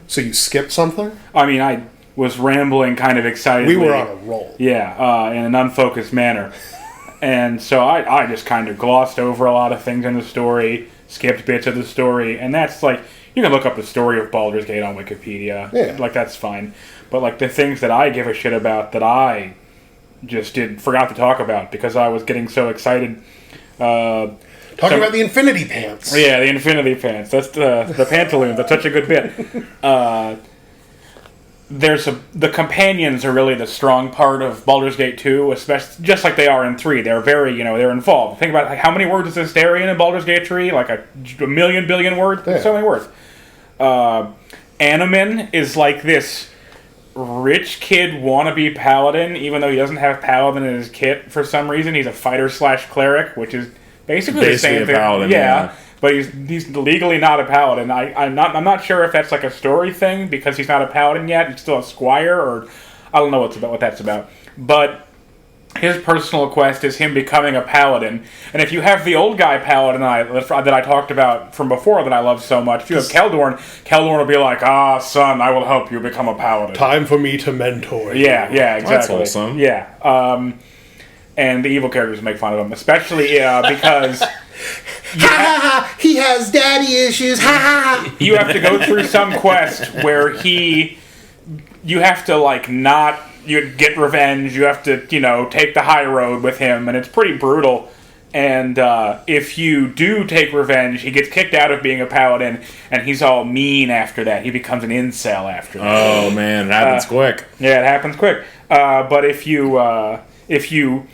So you skipped something? I mean, I was rambling kind of excitedly. We were on a roll. Yeah, in an unfocused manner. And so I just kind of glossed over a lot of things in the story, skipped bits of the story, and that's like, you can look up the story of Baldur's Gate on Wikipedia. Yeah. Like, that's fine. But, like, the things that I give a shit about that I just forgot to talk about because I was getting so excited. Talking about the Infinity Pants. Yeah, the Infinity Pants. That's the Pantaloons. That's such a good bit. The companions are really the strong part of Baldur's Gate 2, especially just like they are in 3. They're very, they're involved. Think about how many words is Astarion in Baldur's Gate 3? Like a million billion words? Yeah. So many words. Anomen is like this rich kid wannabe paladin, even though he doesn't have paladin in his kit for some reason. He's a fighter/cleric, which is basically the same thing. Paladin, yeah. But he's legally not a paladin. I'm not sure if that's like a story thing because he's not a paladin yet. He's still a squire, or I don't know what that's about. But his personal quest is him becoming a paladin. And if you have the old guy paladin that I talked about from before that I love so much, if you have Keldorn will be like, son, I will help you become a paladin. Time for me to mentor you. Yeah, exactly. That's wholesome. Yeah. And the evil characters make fun of him, especially because he has daddy issues. You have to go through some quest where you have to you get revenge. You have to take the high road with him, and it's pretty brutal. And if you do take revenge, he gets kicked out of being a paladin, and he's all mean after that. He becomes an incel after that. Oh man, it happens quick. Yeah, it happens quick. But if you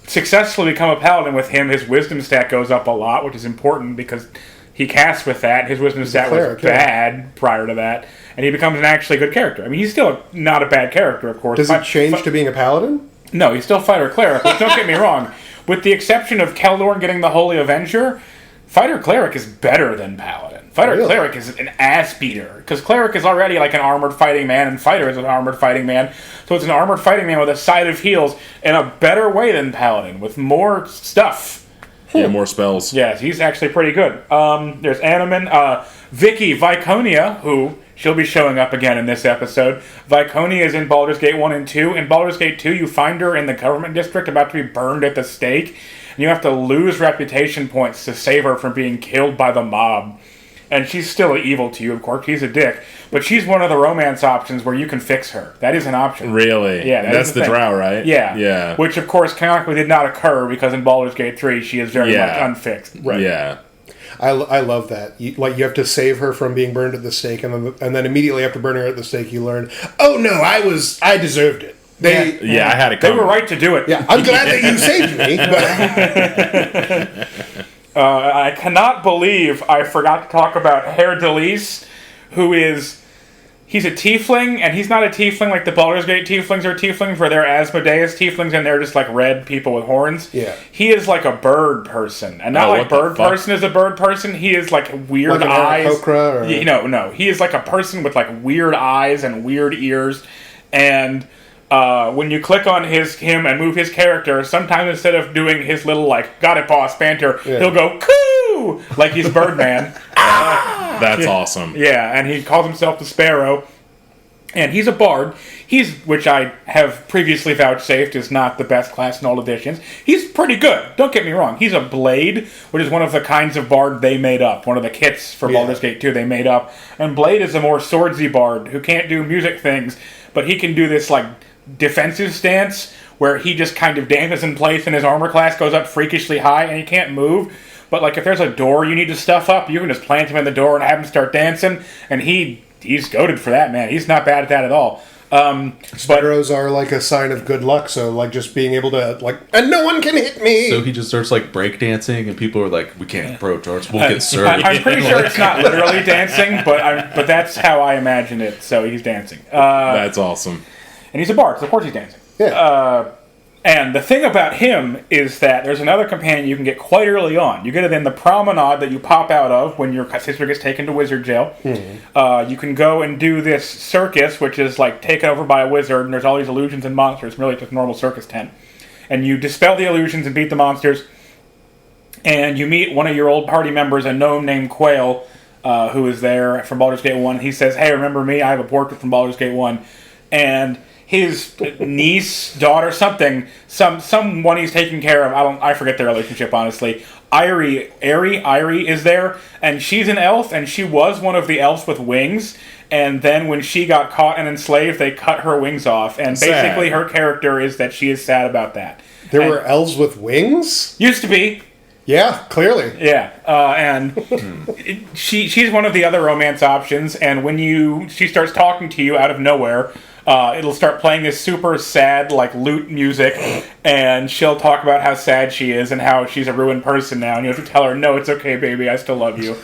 successfully become a paladin with him, his wisdom stat goes up a lot, which is important because he casts with that. His wisdom stat was bad prior to that, and he becomes an actually good character. I mean, he's still not a bad character, of course. Does it change to being a paladin? No, he's still fighter cleric, but don't get me wrong. With the exception of Keldorn getting the Holy Avenger, fighter cleric is better than paladin. Fighter cleric is an ass beater because cleric is already like an armored fighting man, and fighter is an armored fighting man. So it's an armored fighting man with a side of heals in a better way than paladin with more stuff. Yeah, more spells. Yes, he's actually pretty good. There's Anomen, Vicky Viconia, who she'll be showing up again in this episode. Viconia is in Baldur's Gate 1 and 2. In Baldur's Gate 2, you find her in the government district about to be burned at the stake. And you have to lose reputation points to save her from being killed by the mob. And she's still evil to you, of course. She's a dick. But she's one of the romance options where you can fix her. That is an option. Really? Yeah. That's the drow, right? Yeah. Yeah. Which, of course, canonically did not occur because in Baldur's Gate 3, she is very much unfixed. Right. Yeah. I love that. You have to save her from being burned at the stake, and then immediately after burning her at the stake, you learn, oh no, I deserved it. I had it coming. They were right to do it. Yeah, I'm glad that you saved me. I cannot believe I forgot to talk about Herr Delis, who is... He's a tiefling, and he's not a tiefling like the Baldur's Gate tieflings are tieflings, where they're Asmodeus tieflings, and they're just like red people with horns. Yeah. He is like a bird person, and not like bird person is a bird person. He is like weird like eyes. Or... No. He is like a person with like weird eyes and weird ears, and when you click on him and move his character, sometimes instead of doing his little like "got it, boss" banter, he'll go "coo" like he's Birdman. That's awesome. Yeah, and he calls himself the Sparrow. And he's a bard. Which I have previously vouchsafed is not the best class in all editions. He's pretty good. Don't get me wrong. He's a Blade, which is one of the kinds of bard they made up. One of the kits for Baldur's Gate 2 they made up. And Blade is a more swordsy bard who can't do music things, but he can do this like defensive stance where he just kind of dances in place and his armor class goes up freakishly high and he can't move. But like if there's a door you need to stuff up, you can just plant him in the door and have him start dancing, and he's goated for that, man. He's not bad at that at all. Sparrows are like a sign of good luck, so like just being able to like, and no one can hit me. So he just starts like breakdancing, and people are like, "We can't approach ours. We'll get served." I'm pretty sure it's not literally dancing, but that's how I imagine it. So he's dancing. That's awesome. And he's a bard, so of course he's dancing. Yeah. And the thing about him is that there's another companion you can get quite early on. You get it in the promenade that you pop out of when your sister gets taken to wizard jail. Mm-hmm. You can go and do this circus, which is like taken over by a wizard, and there's all these illusions and monsters, really just a normal circus tent. And you dispel the illusions and beat the monsters. And you meet one of your old party members, a gnome named Quail, who is there from Baldur's Gate 1. He says, hey, remember me? I have a portrait from Baldur's Gate 1. And his niece, daughter, someone he's taking care of, I forget their relationship, honestly. Irie is there, and she's an elf, and she was one of the elves with wings, and then when she got caught and enslaved, they cut her wings off, and basically her character is that she is sad about that. There were elves with wings? Used to be. Yeah, clearly. Yeah, and she's one of the other romance options, and when she starts talking to you out of nowhere, it'll start playing this super sad, like, lute music, and she'll talk about how sad she is and how she's a ruined person now, and you have to tell her, no, it's okay, baby, I still love you.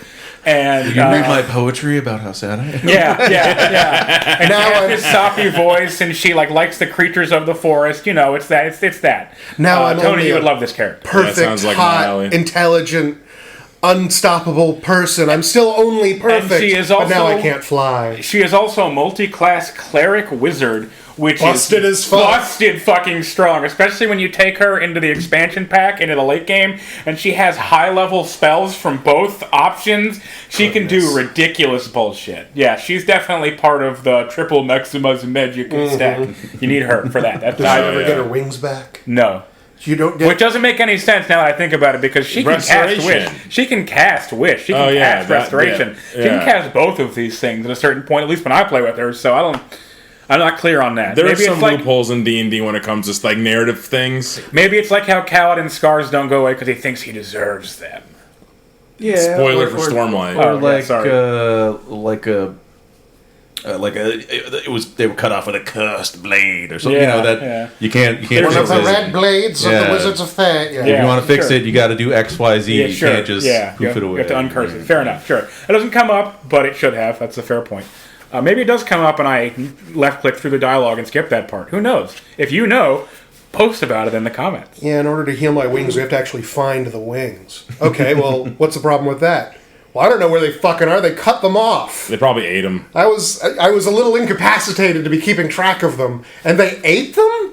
And you read my poetry about how sad I am? Yeah. And now she has this soppy voice, and she, like, likes the creatures of the forest. You know, it's that. Now I'm Tony, only you would love this character. Perfect, sounds like hot, intelligent, unstoppable person. I'm still only perfect, and she is but now also- I can't fly. She is also a multi-class cleric wizard, which Busted is as fuck. busted fucking strong, especially when you take her into the expansion pack, into the late game, and she has high-level spells from both options. She can do ridiculous bullshit. Yeah, she's definitely part of the triple Maximus Magic stack. You need her for that. That's Does she ever get her wings back? No. You don't get... Which doesn't make any sense now that I think about it, because she can cast Wish. She can cast Wish. She can cast Restoration. She can cast both of these things at a certain point, at least when I play with her, so I'm not clear on that. There Maybe are some it's like, loopholes in D&D when it comes to like narrative things. maybe it's like how Kaladin's scars don't go away because he thinks he deserves them. Yeah. Spoiler for Stormlight. Or they were cut off with a cursed blade or something. You can't. One of the red blades of the Wizards of Fae. If you want to fix it, you got to do X, Y, Z. You can't just poof it away. You have to uncurse it. Fair enough. Sure. It doesn't come up, but it should have. That's a fair point. Maybe it does come up and I left-click through the dialogue and skip that part. Who knows? If you know, post about it in the comments. Yeah, in order to heal my wings, we have to actually find the wings. Okay, well, what's the problem with that? Well, I don't know where they fucking are. They cut them off. They probably ate them. I was a little incapacitated to be keeping track of them, and they ate them?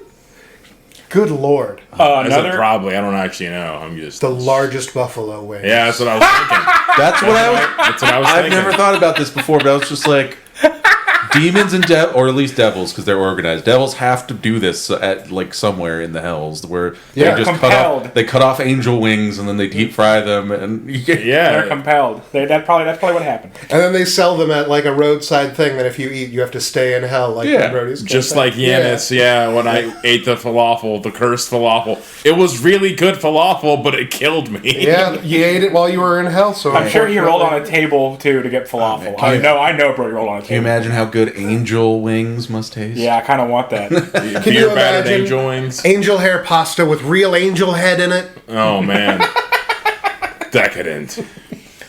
Good lord. I said probably. I don't actually know. I'm just... The largest buffalo wing. Yeah, that's what I was thinking. That's what I was thinking. I've never thought about this before, but I was just like... Demons and or at least devils, because they're organized. Devils have to do this at like somewhere in the hells, where they just cut off angel wings and then they deep fry them, and they're compelled. That's probably what happened. And then they sell them at like a roadside thing that if you eat, you have to stay in hell. Like just like Yanis. Yeah, when I ate the falafel, the cursed falafel, it was really good falafel, but it killed me. Yeah, you ate it while you were in hell. So I'm sure he rolled on a table too to get falafel. I know, bro. He rolled on a table. Can you imagine how good angel wings must taste? Yeah, I kind of want that. Can you battered imagine angel wings? Angel hair pasta with real angel head in it? Oh, man. Decadent.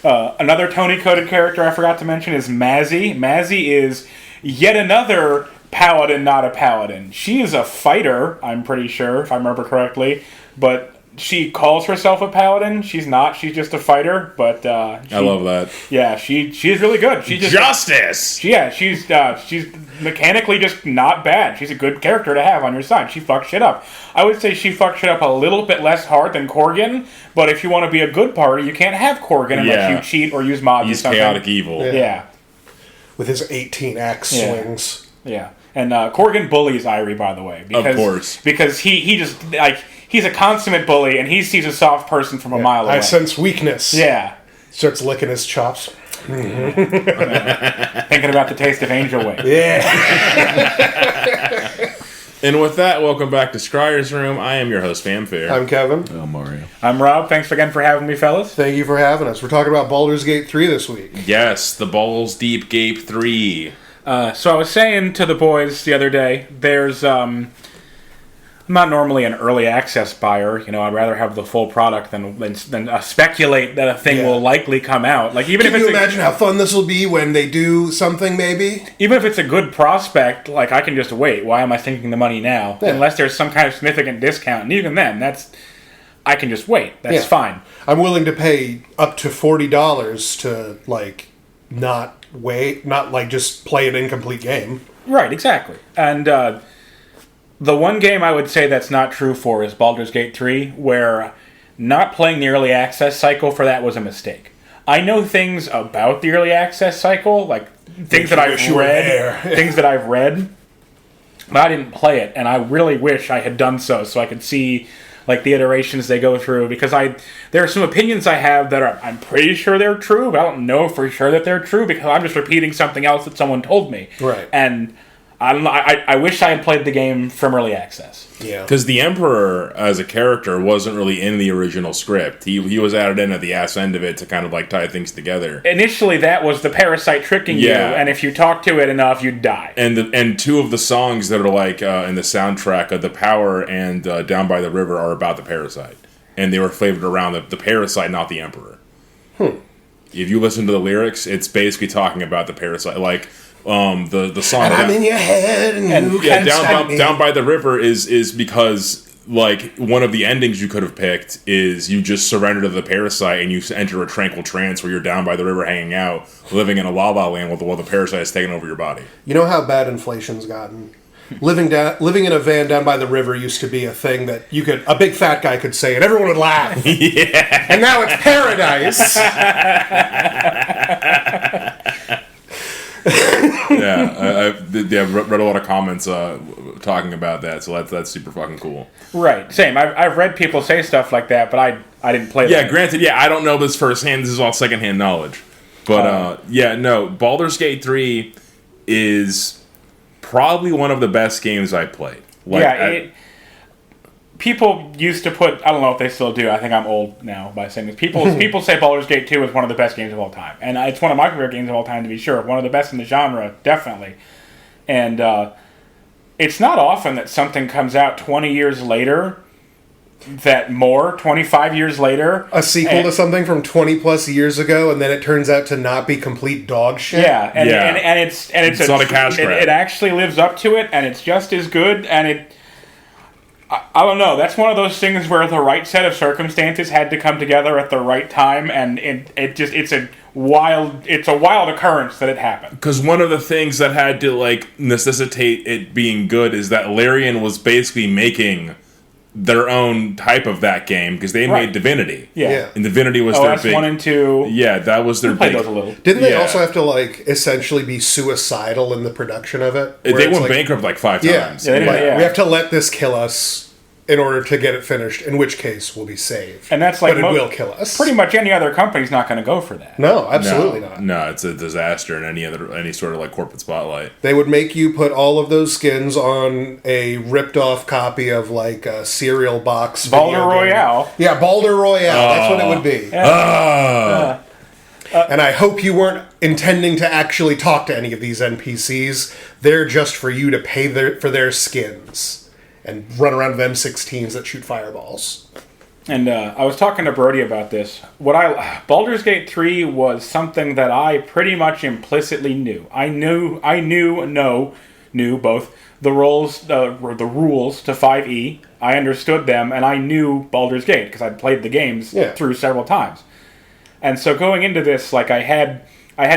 Another Tony-coded character I forgot to mention is Magi. Magi is yet another paladin, not a paladin. She is a fighter, I'm pretty sure, if I remember correctly, but... She calls herself a paladin. She's not. She's just a fighter. But I love that. Yeah, she's really good. She just justice. She's mechanically just not bad. She's a good character to have on your side. She fucks shit up. I would say she fucks shit up a little bit less hard than Corgan. But if you want to be a good party, you can't have Corgan unless you cheat or use mods. He's or something. chaotic evil. Yeah. With his 18 axe swings. Yeah. And Corgan bullies Irie, by the way. Because, of course. Because he just like. He's a consummate bully, and he sees a soft person from a mile away. I sense weakness. Yeah. Starts licking his chops. Thinking about the taste of angel wing. Yeah. And with that, welcome back to Scryer's Room. I am your host, Famfare. I'm Kevin. I'm Mario. I'm Rob. Thanks again for having me, fellas. Thank you for having us. We're talking about Baldur's Gate 3 this week. Yes, the Balls Deep Gape 3. So I was saying to the boys the other day, there's... I'm not normally an early access buyer. You know, I'd rather have the full product than speculate that a thing will likely come out. Like even Can you imagine how fun this will be when they do something? Maybe even if it's a good prospect, like I can just wait. Why am I sinking the money now? Yeah. Unless there's some kind of significant discount, and even then, I can just wait. That's fine. I'm willing to pay up to $40 to not wait, not like just play an incomplete game. Right. Exactly. And. The one game I would say that's not true for is Baldur's Gate 3, where not playing the early access cycle for that was a mistake. I know things about the early access cycle, like things that I've read, but I didn't play it, and I really wish I had done so I could see like the iterations they go through, because there are some opinions I have that I'm pretty sure they're true, but I don't know for sure that they're true because I'm just repeating something else that someone told me. Right. And I don't know. I wish I had played the game from early access. Yeah. Because the Emperor, as a character, wasn't really in the original script. He was added in at the ass end of it to kind of like tie things together. Initially, that was the parasite tricking you, and if you talk to it enough, you'd die. And two of the songs that are like in the soundtrack, The Power and Down by the River, are about the parasite. And they were flavored around the parasite, not the Emperor. If you listen to the lyrics, it's basically talking about the parasite. Like, the song... And I'm in your head and you can't stop me. Down by the River is because, like, one of the endings you could have picked is you just surrender to the parasite and you enter a tranquil trance where you're down by the river hanging out, living in a la-la land while the parasite is taking over your body. You know how bad inflation's gotten? Living in a van down by the river used to be a thing that a big fat guy could say and everyone would laugh. Yeah. And now it's paradise. I've read a lot of comments talking about that, so that's super fucking cool. Right, same. I've read people say stuff like that, but I didn't play that. Yeah, granted, I don't know this firsthand. This is all secondhand knowledge. But, Baldur's Gate 3 is probably one of the best games I played. People used to put... I don't know if they still do. I think I'm old now by saying this. People say Baldur's Gate 2 is one of the best games of all time. And it's one of my favorite games of all time, to be sure. One of the best in the genre, definitely. And it's not often that something comes out 20 years later, 25 years later. A sequel to something from 20 plus years ago, and then it turns out to not be complete dog shit. Yeah, and it's not a cash grab. It actually lives up to it, and it's just as good, and I don't know. That's one of those things where the right set of circumstances had to come together at the right time, and it's a wild occurrence that it happened. Because one of the things that had to like necessitate it being good is that Larian was basically making their own type of that game because they made Divinity. Yeah. And Divinity was their big... 1 and 2. Yeah, that was their big... Those a little. Didn't they also have to like essentially be suicidal in the production of it? They went bankrupt like 5 times. We have to let this kill us in order to get it finished, in which case we'll be saved. And that's like... But it will kill us. Pretty much any other company's not going to go for that. No, absolutely not. No, it's a disaster in any sort of like corporate spotlight. They would make you put all of those skins on a ripped-off copy of like a cereal box. Baldur Royale. Yeah, Baldur Royale. That's what it would be. And I hope you weren't intending to actually talk to any of these NPCs. They're just for you to pay for their skins. And run around with M16s that shoot fireballs. And I was talking to Brody about this. Baldur's Gate 3 was something that I pretty much implicitly knew. I knew both the rules to 5e. I understood them, and I knew Baldur's Gate because I'd played the games through several times. And so going into this, like I had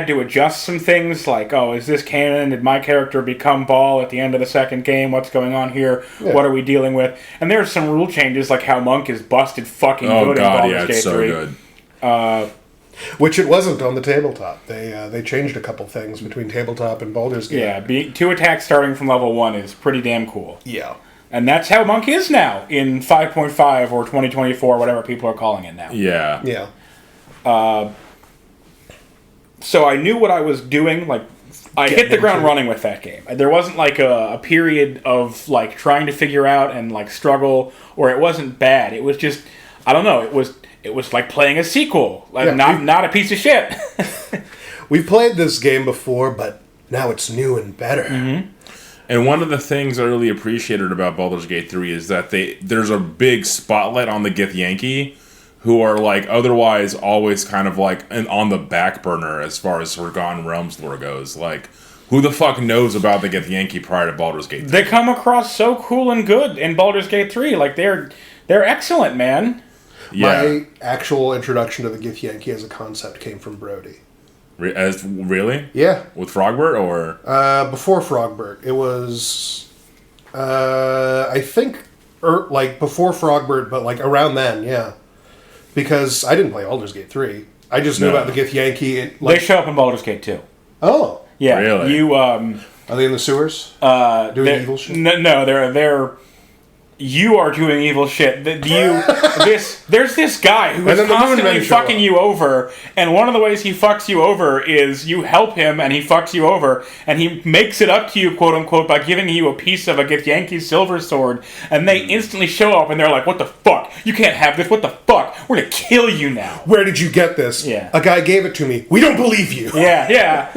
to adjust some things, like, is this canon? Did my character become Ball at the end of the second game? What's going on here? Yeah. What are we dealing with? And there's some rule changes, like how Monk is busted fucking good in Baldur's Gate 3. So good. Which it wasn't on the tabletop. They changed a couple things between tabletop and Baldur's Gate. Yeah, 2 attacks starting from level 1 is pretty damn cool. Yeah. And that's how Monk is now in 5.5 or 2024, whatever people are calling it now. Yeah. Yeah. So I knew what I was doing. Like, I hit the ground running with that game. There wasn't like a period of like trying to figure out and like struggle, or it wasn't bad. It was just, I don't know. It was like playing a sequel, like not a piece of shit. We've played this game before, but now it's new and better. Mm-hmm. And one of the things I really appreciated about Baldur's Gate 3 is that there's a big spotlight on the Githyanki, who are like otherwise always kind of like on the back burner as far as Forgotten Realms lore goes. Like, who the fuck knows about the Githyanki prior to Baldur's Gate 3? They come across so cool and good in Baldur's Gate 3. Like, they're excellent, man. Yeah. My actual introduction to the Githyanki as a concept came from Brody. Really? Yeah. With Frogbert or? Before Frogbert. It was, I think, like before Frogbert, but like around then, yeah. Because I didn't play Baldur's Gate 3. I just knew about the Githyanki. They show up in Baldur's Gate 2. Oh. Yeah. Really? Are they in the sewers? Doing evil shit? No, they're. You are doing evil shit. There's this guy who is constantly fucking you over, and one of the ways he fucks you over is you help him, and he fucks you over, and he makes it up to you, quote unquote, by giving you a piece of a Githyanki silver sword, and they instantly show up, and they're like, "What the fuck? You can't have this. What the fuck? We're gonna kill you now." Where did you get this? Yeah. A guy gave it to me. We don't believe you. Yeah.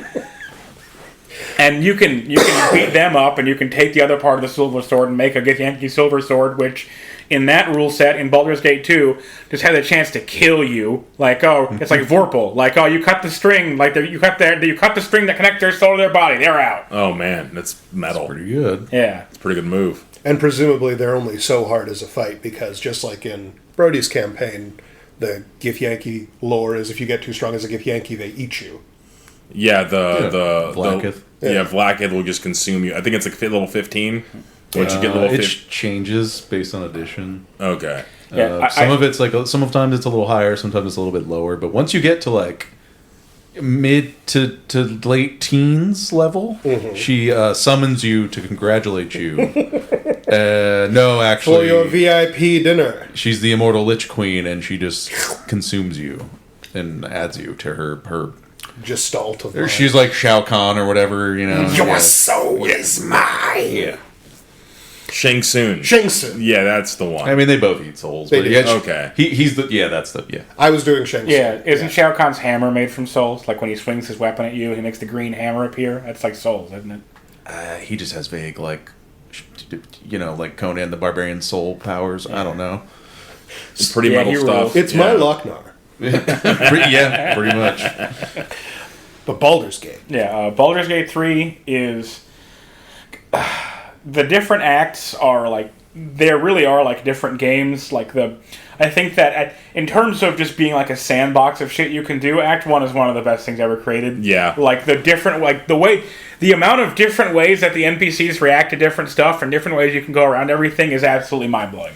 And you can beat them up, and you can take the other part of the silver sword and make a Githyanki silver sword, which, in that rule set, in Baldur's Gate 2, just has a chance to kill you. Like, it's like Vorpal. Like, you cut the string, like you cut the string that connects their soul to their body. They're out. Oh man, that's metal. That's pretty good. Yeah, it's a pretty good move. And presumably they're only so hard as a fight because just like in Brody's campaign, the Githyanki lore is if you get too strong as a Githyanki, they eat you. Yeah, the Vlaakith. Vlaakith will just consume you. I think it's like level 15. Once you get level 15, it changes based on edition. Okay. Sometimes it's a little higher, sometimes it's a little bit lower. But once you get to like mid to late teens level, she summons you to congratulate you. No, actually, for your VIP dinner. She's the immortal Lich Queen, and she just consumes you and adds you to her. Gestalt of mine. She's like Shao Kahn or whatever, you know. Your soul is mine. Yeah. Shang Tsung. Yeah, that's the one. I mean, they both eat souls. They but do. yeah, Okay. He's the that's the I was doing Shang Tsung. Yeah, isn't Shao Kahn's hammer made from souls? Like when he swings his weapon at you, he makes the green hammer appear. That's like souls, isn't it? He just has vague like Conan the Barbarian soul powers. I don't know. It's pretty metal stuff. It's my Lochnar. Pretty much. But Baldur's Gate. Yeah, Baldur's Gate 3 is... the different acts are like... There really are like different games. I think that in terms of just being like a sandbox of shit you can do, Act 1 is one of the best things ever created. Yeah. Like the amount of different ways that the NPCs react to different stuff and different ways you can go around everything is absolutely mind-blowing.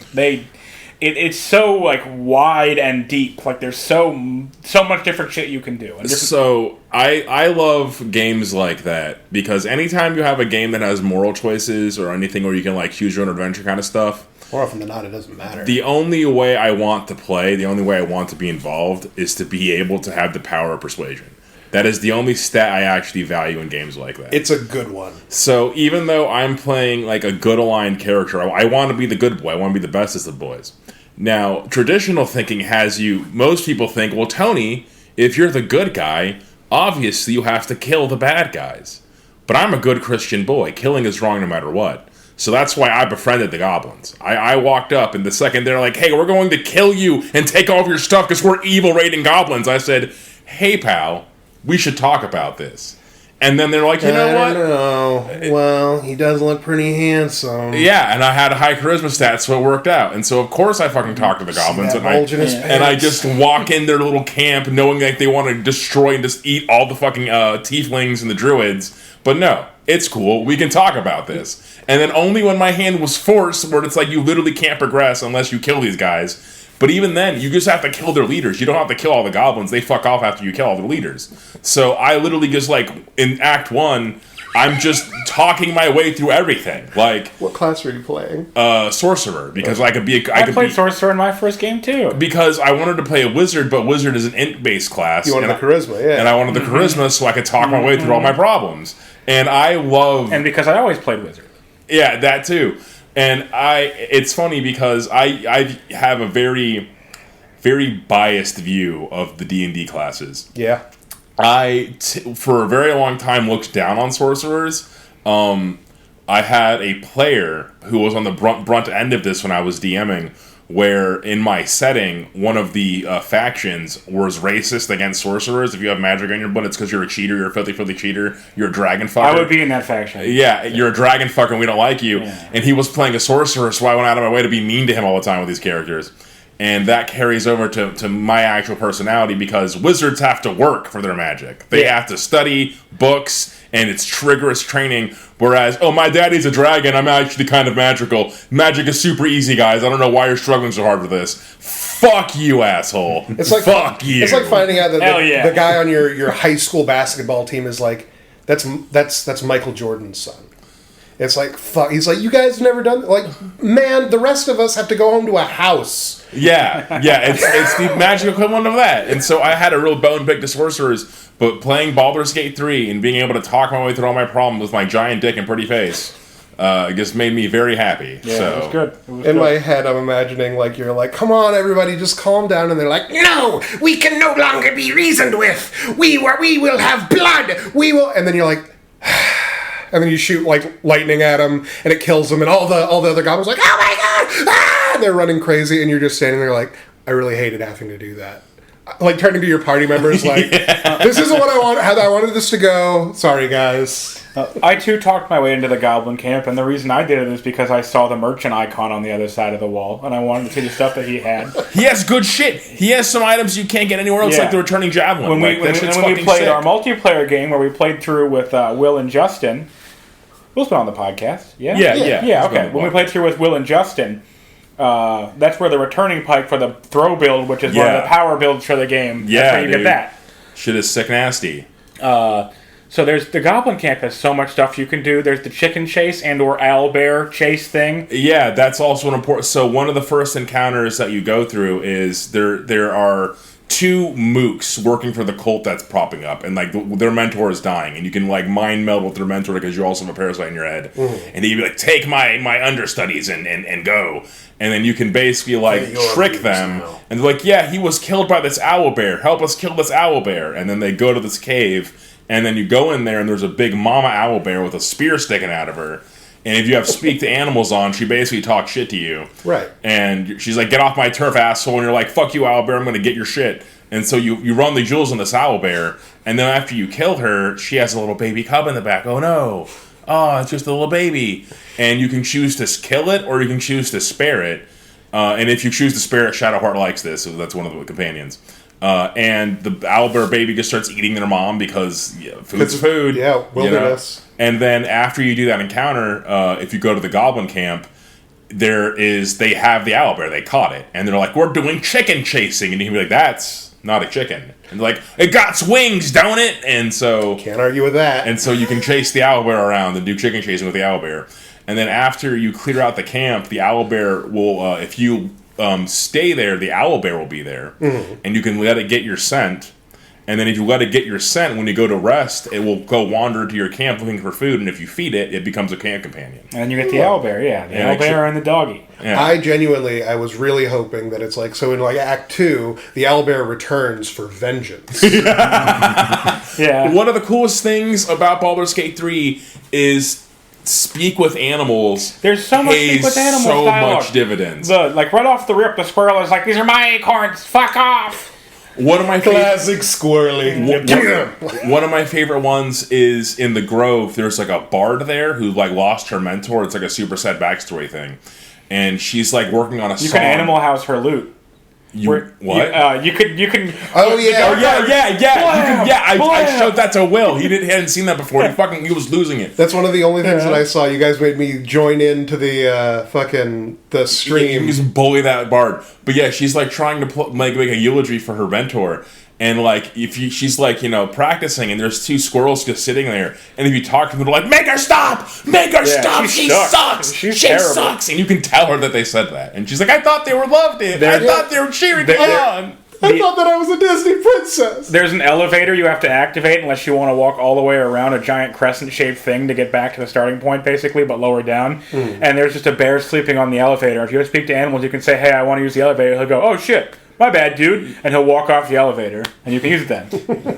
It's so like wide and deep. Like there's so much different shit you can do. So I love games like that because anytime you have a game that has moral choices or anything where you can like choose your own adventure kind of stuff, more often than not, it doesn't matter. The only way I want to play, the only way I want to be involved is to be able to have the power of persuasion. That is the only stat I actually value in games like that. It's a good one. So even though I'm playing like a good aligned character, I want to be the good boy. I want to be the bestest of boys. Now, traditional thinking has most people think, well, Tony, if you're the good guy, obviously you have to kill the bad guys. But I'm a good Christian boy. Killing is wrong no matter what. So that's why I befriended the goblins. I walked up, and the second they're like, hey, we're going to kill you and take all of your stuff because we're evil raiding goblins, I said, hey, pal, we should talk about this. And then they're like, you know what? No. Well, he does look pretty handsome. Yeah, and I had a high charisma stat, so it worked out. And so, of course, I fucking talk to the goblins. And I just walk in their little camp knowing that they want to destroy and just eat all the fucking tieflings and the druids. But no, it's cool. We can talk about this. And then only when my hand was forced, where it's like you literally can't progress unless you kill these guys. But even then, you just have to kill their leaders. You don't have to kill all the goblins. They fuck off after you kill all the leaders. So I literally just, like, in Act 1, I'm just talking my way through everything. Like, what class were you playing? Sorcerer, because I played Sorcerer in my first game, too. Because I wanted to play a Wizard, but Wizard is an int-based class. You wanted the charisma, yeah. And I wanted the charisma so I could talk my way through all my problems. And I love... And because I always played Wizard. Yeah, that, too. And it's funny because I have a very, very biased view of the D&D classes. Yeah. For a very long time, looked down on sorcerers. I had a player who was on the brunt end of this when I was DMing, where in my setting, one of the factions was racist against sorcerers. If you have magic on your blood, it's because you're a cheater, you're a filthy, filthy cheater, you're a dragon fucker. I would be in that faction. Yeah, you're a dragon fucker and we don't like you. Yeah. And he was playing a sorcerer, so I went out of my way to be mean to him all the time with these characters. And that carries over to my actual personality because wizards have to work for their magic. They have to study books, and it's rigorous training. Whereas, my daddy's a dragon, I'm actually kind of magical. Magic is super easy, guys. I don't know why you're struggling so hard with this. Fuck you, asshole. It's like fuck you. It's like finding out that the guy on your high school basketball team is like, that's Michael Jordan's son. It's like, fuck. He's like, you guys have never done... Like, man, the rest of us have to go home to a house. Yeah. It's the magic equivalent of that. And so I had a real bone pick to sorcerers, but playing Baldur's Gate 3 and being able to talk my way through all my problems with my giant dick and pretty face just made me very happy. Yeah, so. it was good. In my head, I'm imagining, like, you're like, come on, everybody, just calm down. And they're like, no, we can no longer be reasoned with. We will have blood. We will... And then you're like... And then you shoot like lightning at him, and it kills him, and all the other goblins are like, oh my god! Ah! And they're running crazy, and you're just standing there like, I really hated having to do that. Like turning to your party members, like, this isn't what I want. How I wanted this to go. Sorry, guys. I too talked my way into the goblin camp, and the reason I did it is because I saw the merchant icon on the other side of the wall, and I wanted to see the stuff that he had. He has good shit. He has some items you can't get anywhere else, like the returning javelin. When we played our multiplayer game, where we played through with Will and Justin. Will's been on the podcast. Yeah, okay. When we played through with Will and Justin, that's where the returning pike for the throw build, which is one of the power builds for the game. That's where you get that. Shit is sick nasty. So there's the Goblin Camp has so much stuff you can do. There's the chicken chase and or owlbear chase thing. Yeah, that's also an important... So one of the first encounters that you go through is there are... 2 mooks working for the cult that's propping up, and like their mentor is dying, and you can like mind meld with their mentor because you also have a parasite in your head, and he'd be like, take my understudies and go, and then you can basically like trick them, and they're like, yeah, he was killed by this owlbear, help us kill this owlbear, and then they go to this cave, and then you go in there, and there's a big mama owlbear with a spear sticking out of her. And if you have speak to animals on, she basically talks shit to you. Right. And she's like, get off my turf, asshole. And you're like, fuck you, owlbear, I'm going to get your shit. And so you run the jewels on this owlbear. And then after you kill her, she has a little baby cub in the back. Oh, no. Oh, it's just a little baby. And you can choose to kill it or you can choose to spare it. And if you choose to spare it, Shadowheart likes this. So that's one of the companions. And the owlbear baby just starts eating their mom because food's food. Yeah, wilderness. You know? And then after you do that encounter, if you go to the goblin camp, they have the owlbear. They caught it. And they're like, we're doing chicken chasing. And you can be like, that's not a chicken. And they're like, it got wings, don't it? And so... Can't argue with that. And so you can chase the owlbear around and do chicken chasing with the owlbear. And then after you clear out the camp, the owlbear will, if you stay there, the owlbear will be there. Mm-hmm. And you can let it get your scent. And then if you let it get your scent, when you go to rest, it will go wander to your camp looking for food. And if you feed it, it becomes a camp companion. And you get the owlbear, the owlbear and the doggy. Yeah. I was really hoping that it's like, so in like Act 2, the owlbear returns for vengeance. Yeah. One of the coolest things about Baldur's Gate 3 is speak with animals. There's so much speak with animals so dialogue. much dividends. Like right off the rip, the squirrel is like, these are my acorns, fuck off! One of my classic squirrely. One of my favorite ones is in the Grove. There's like a bard there who like lost her mentor. It's like a super sad backstory thing, and she's like working on a song. You can Animal House her loot. What? You can. Oh yeah. I showed that to Will. He hadn't seen that before. He was losing it. That's one of the only things that I saw. You guys made me join into the the stream. He was bullying that bard. But yeah, she's like trying to make a eulogy for her mentor. And like, she's like, practicing, and there's 2 squirrels just sitting there. And if you talk to them, they're like, "Make her stop! Make her stop! She sucks! She sucks!" And you can tell her that they said that. And she's like, "I thought they were loved it. I thought they were cheering on. I thought that I was a Disney princess." There's an elevator you have to activate unless you want to walk all the way around a giant crescent-shaped thing to get back to the starting point, basically, but lower down. And there's just a bear sleeping on the elevator. If you speak to animals, you can say, "Hey, I want to use the elevator." He'll go, "Oh shit. My bad, dude," and he'll walk off the elevator, and you can use it then.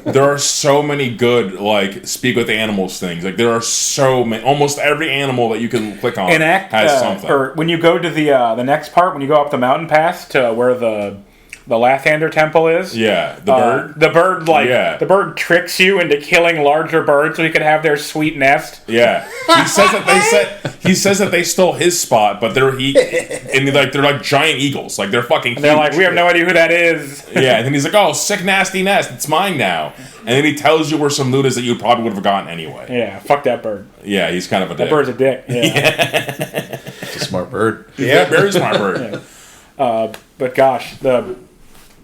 There are so many good, like, speak with animals things. Like, there are so many. Almost every animal that you can click on has something. Or when you go to the next part, when you go up the mountain pass to where the the Lathander temple is. Yeah, the bird. The bird, the bird tricks you into killing larger birds so he could have their sweet nest. Yeah, he says that they stole his spot, but they're like giant eagles, like they're fucking. And they're like, we have no idea who that is. Yeah, and then he's like, oh, sick nasty nest, it's mine now. And then he tells you where some loot is that you probably would have gotten anyway. Yeah, fuck that bird. Yeah, he's kind of a dick. That bird's a dick. Yeah. It's a smart bird. Yeah, very smart bird. Yeah. But gosh, the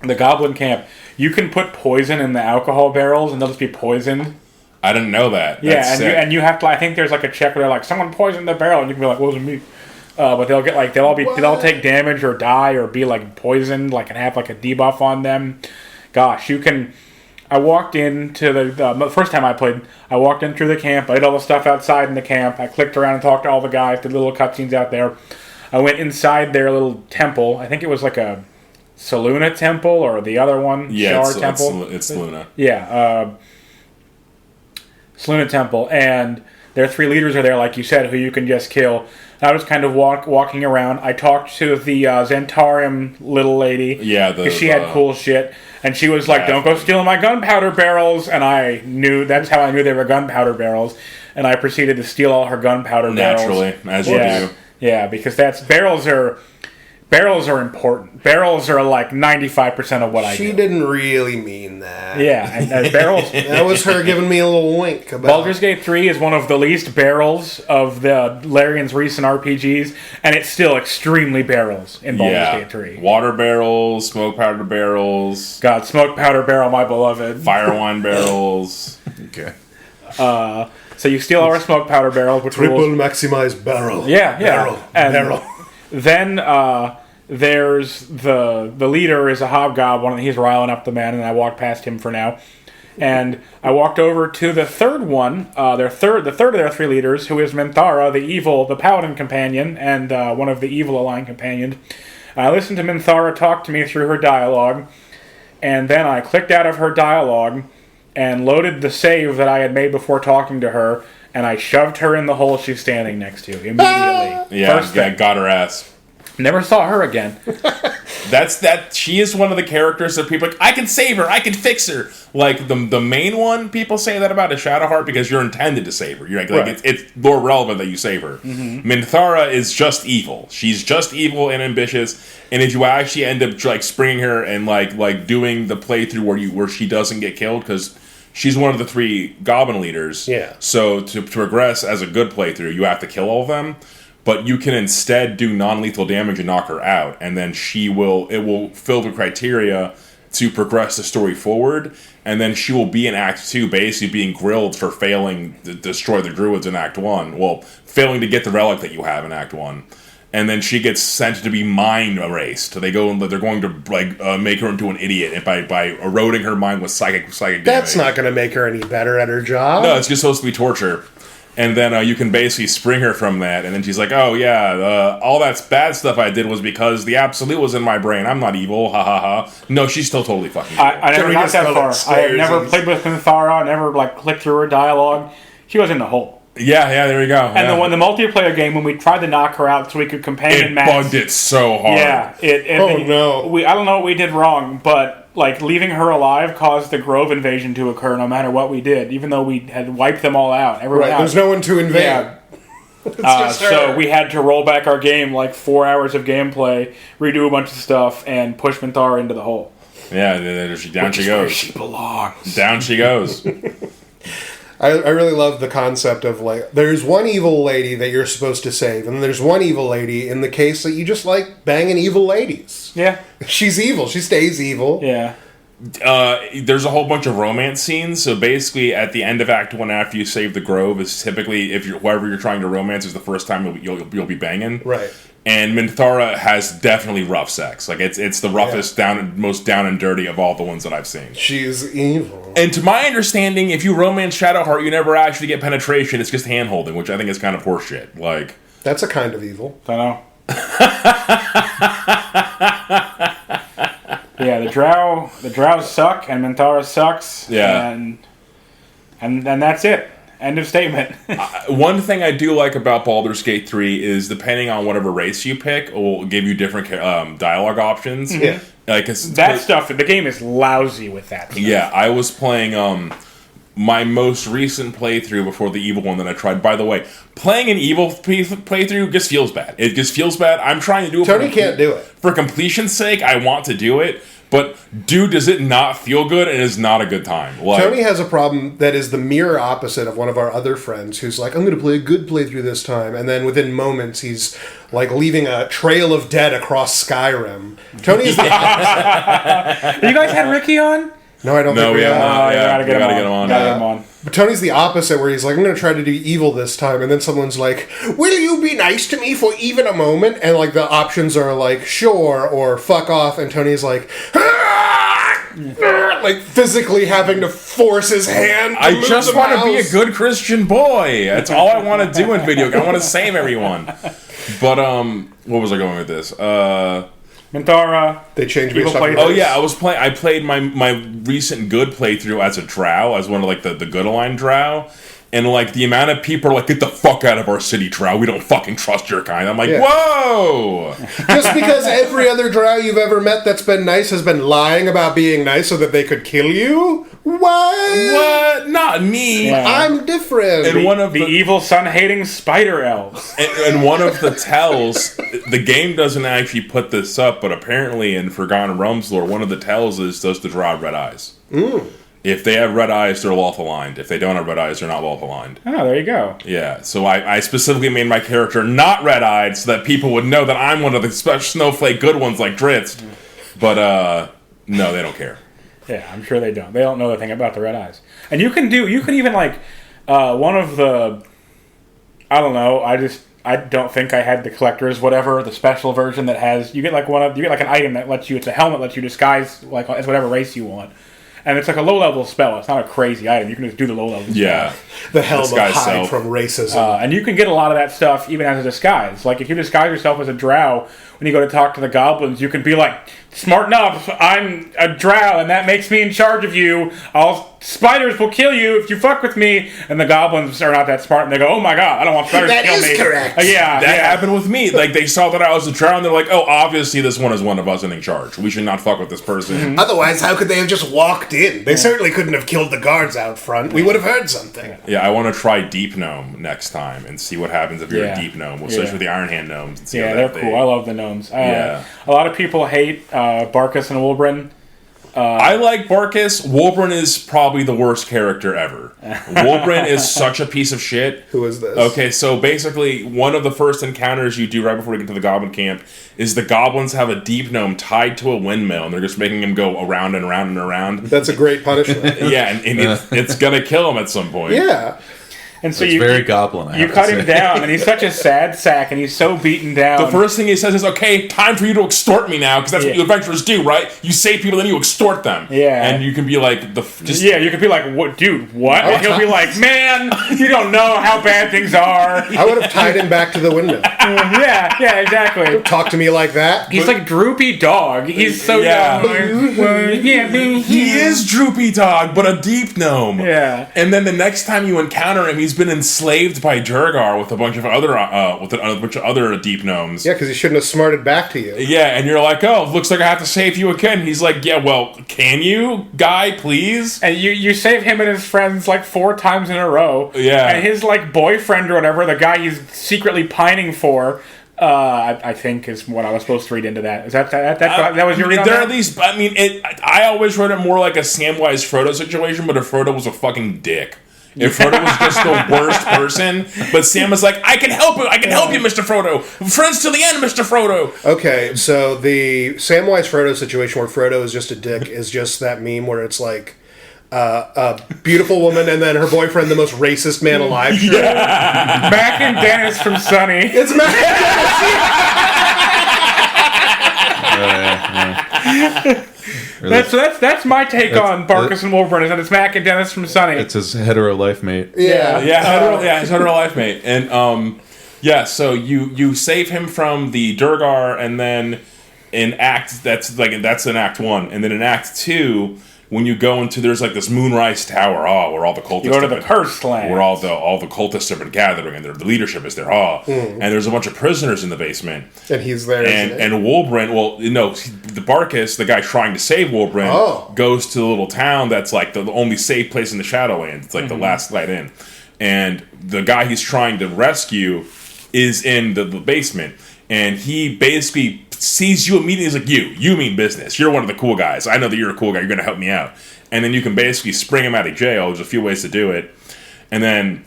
goblin camp, you can put poison in the alcohol barrels and they'll just be poisoned. I didn't know that. That's and you have to. I think there's like a check where they're like, someone poisoned the barrel, and you can be like, well, it wasn't me. But they'll get like they'll take damage or die or be like poisoned, like and have like a debuff on them. Gosh, you can. I walked into the first time I played. I walked in through the camp. I did all the stuff outside in the camp. I clicked around and talked to all the guys. Did little cutscenes out there. I went inside their little temple. I think it was like a Saluna temple or the other one. Yeah, temple. It's Saluna. Yeah, Saluna temple, and their 3 leaders are there, like you said, who you can just kill. And I was kind of walking around. I talked to the Zentarium little lady. Yeah, because she had cool shit. And she was like, don't go stealing my gunpowder barrels. And I knew, that's how I knew they were gunpowder barrels. And I proceeded to steal all her gunpowder barrels. Naturally, as you do. Yeah, because barrels are important. Barrels are like 95% of what I do. She didn't really mean that. Yeah, and barrels... That was her giving me a little wink about... Baldur's Gate 3 is one of the least barrels of the Larian's recent RPGs, and it's still extremely barrels in Baldur's Gate 3. Water barrels, smoke powder barrels. God, smoke powder barrel, my beloved. Fire wine barrels. Okay. So you steal our smoke powder barrels, which Triple maximized barrel. Yeah. Barrel. Then there's the leader is a hobgoblin, and he's riling up the men, and I walked past him for now. And I walked over to the third one, the third of their 3 leaders, who is Minthara, the paladin companion, and one of the evil aligned companions. I listened to Minthara talk to me through her dialogue, and then I clicked out of her dialogue and loaded the save that I had made before talking to her, and I shoved her in the hole she's standing next to immediately. Yeah, got her ass. Never saw her again. She is one of the characters that people are like, I can save her, I can fix her. Like the main one, people say that about is Shadowheart because you're intended to save her. You're like it's more relevant that you save her. Mm-hmm. Minthara is just evil. She's just evil and ambitious. And if you actually end up like springing her and like doing the playthrough where she doesn't get killed because she's one of the 3 goblin leaders. Yeah. So to progress as a good playthrough, you have to kill all of them. But you can instead do non-lethal damage and knock her out, and then it will fill the criteria to progress the story forward, and then she will be in Act 2 basically being grilled for failing to destroy the druids in Act 1. Well, failing to get the relic that you have in Act 1. And then she gets sent to be mind erased. They're going to make her into an idiot by eroding her mind with psychic damage. That's not going to make her any better at her job. No, it's just supposed to be torture. And then you can basically spring her from that, and then she's like, "Oh yeah, all that bad stuff I did was because the absolute was in my brain. I'm not evil, ha ha ha." No, she's still totally fucking evil. I never got that far. I have never played with Minthara. Never clicked through her dialogue. She was in the hole. Yeah, there we go. And when the multiplayer game, when we tried to knock her out so we could companion match, it bugged it so hard. Yeah, no. I don't know what we did wrong, but leaving her alive caused the Grove invasion to occur no matter what we did, even though we had wiped them all out. Everyone out. There's no one to invade. Yeah. So we had to roll back our game 4 hours of gameplay, redo a bunch of stuff, and push Minthara into the hole. Yeah, down she goes. Where she belongs. Down she goes. I really love the concept of there's one evil lady that you're supposed to save, and there's one evil lady in the case that you just like banging evil ladies. Yeah. She's evil. She stays evil. Yeah. There's a whole bunch of romance scenes. So basically, at the end of Act 1, after you save the Grove, is typically whoever you're trying to romance is the first time you'll be banging. Right. And Minthara has definitely rough sex. It's the roughest, most down and dirty of all the ones that I've seen. She's evil. And to my understanding, if you romance Shadowheart, you never actually get penetration. It's just hand-holding, which I think is kind of horseshit. That's a kind of evil. I know. Yeah, the Drow suck, and Minthara sucks. Yeah. And that's it. End of statement. One thing I do like about Baldur's Gate 3 is depending on whatever race you pick, it will give you different dialogue options. Yeah. Like that stuff, the game is lousy with that stuff. Yeah, I was playing my most recent playthrough before the evil one that I tried. By the way, playing an evil playthrough just feels bad. It just feels bad. I'm trying to do it. Tony can't do it. For completion's sake, I want to do it. But, dude, does it not feel good? And it's not a good time. Like, Tony has a problem that is the mirror opposite of one of our other friends who's like, I'm going to play a good playthrough this time. And then within moments, he's like leaving a trail of dead across Skyrim. Tony is the opposite. You guys had Ricky on? No, I don't think we have. You gotta get him on. But Tony's the opposite, where he's like, I'm going to try to do evil this time. And then someone's like, will you be nice to me for even a moment? And like the options are like, sure, or fuck off. And Tony's like, like physically having to force his hand. I just want to be a good Christian boy. That's all I want to do in video. I want to save everyone. But what was I going with this? Minthara. They changed Evil me. Oh yeah, I played my recent good playthrough as a drow, as one of like the good aligned drow. And, like, the amount of people are like, get the fuck out of our city, drow. We don't fucking trust your kind. I'm like, whoa! Just because every other drow you've ever met that's been nice has been lying about being nice so that they could kill you? What? Not me. Yeah. I'm different. And one of the evil sun-hating spider elves. And one of the tells, the game doesn't actually put this up, but apparently in Forgotten Realms lore, one of the tells is, does the drow have red eyes? If they have red eyes, they're wolf-aligned. If they don't have red eyes, they're not wolf-aligned. Oh, there you go. Yeah, so I specifically made my character not red-eyed so that people would know that I'm one of the special snowflake good ones like Dritz. But, no, they don't care. Yeah, I'm sure they don't. They don't know a thing about the red eyes. And you can even, like, one of the... I don't know, I don't think I had the collector's whatever, the special version that has... You get, like, an item that lets you... It's a helmet that lets you disguise, like, as whatever race you want. And it's like a low-level spell. It's not a crazy item. You can just do the low-level spell. Yeah. The helm of hide from racism. And you can get a lot of that stuff even as a disguise. Like, if you disguise yourself as a drow, when you go to talk to the goblins, you can be like, smarten up, I'm a drow, and that makes me in charge of you. Spiders will kill you if you fuck with me. And the goblins are not that smart, and they go, oh my god, I don't want spiders to kill me. That is correct. That happened with me. Like, they saw that I was a drow, and they're like, oh, obviously this one is one of us in charge. We should not fuck with this person. Otherwise, how could they have just walked in? They certainly couldn't have killed the guards out front. We would have heard something. Yeah, I want to try Deep Gnome next time and see what happens if you're a Deep Gnome, especially the Iron Hand Gnomes. And see how they're cool. I love the gnomes. A lot of people hate Barcis and Wulbren. I like Barcis. Wulbren is probably the worst character ever. Wulbren is such a piece of shit. Who is this? Okay, so basically, one of the first encounters you do right before you get to the goblin camp is the goblins have a deep gnome tied to a windmill, and they're just making him go around and around and around. That's a great punishment. Yeah, and it's gonna kill him at some point. Yeah. And so it's very goblin. You cut him down, and he's such a sad sack, and he's so beaten down. The first thing he says is, "Okay, time for you to extort me now, because that's what you adventurers do, right? You save people, then you extort them." Yeah, and you can be like, you can be like, "What, dude? What?" And he'll be like, "Man, you don't know how bad things are." I would have tied him back to the window. Yeah, exactly. Talk to me like that. He's like droopy dog. He's so dumb. He is droopy dog, but a deep gnome. Yeah, and then the next time you encounter him, he's been enslaved by Durgar with a bunch of other deep gnomes. Yeah, because he shouldn't have smarted back to you. Yeah, and you're like, oh, looks like I have to save you again. He's like, yeah, well, can you, guy, please? And you save him and his friends like 4 times in a row. Yeah, and his like boyfriend or whatever, the guy he's secretly pining for. I think is what I was supposed to read into that. Is that was your read on that? At least, I mean, I always read it more like a Samwise Frodo situation, but if Frodo was a fucking dick. If Frodo was just the worst person, but Sam was like, I can help you, Mr. Frodo. Friends till the end, Mr. Frodo. Okay, so the Samwise Frodo situation where Frodo is just a dick is just that meme where it's like a beautiful woman and then her boyfriend, the most racist man alive. Yeah. Mac and Dennis from Sunny. It's Mac and Dennis. That's my take on Barcis and Wulbren, is that it's Mac and Dennis from Sunny. It's his hetero life mate. His hetero life mate. And so you save him from the Durgar, and then in Act in Act 1, and then in Act 2 when you go into, there's like this Moonrise Tower, where all the cultists you go to the cursed land, where all the cultists have been gathering, and the leadership is there, and there's a bunch of prisoners in the basement, and he's there, and Wolbrand, the Barcis, the guy trying to save Wolbrand, goes to the little town that's like the only safe place in the Shadowlands. It's like the last light in, and the guy he's trying to rescue is in the basement, and he basically sees you immediately. He's like, you mean business. You're one of the cool guys. I know that you're a cool guy. You're going to help me out. And then you can basically spring him out of jail. There's a few ways to do it. And then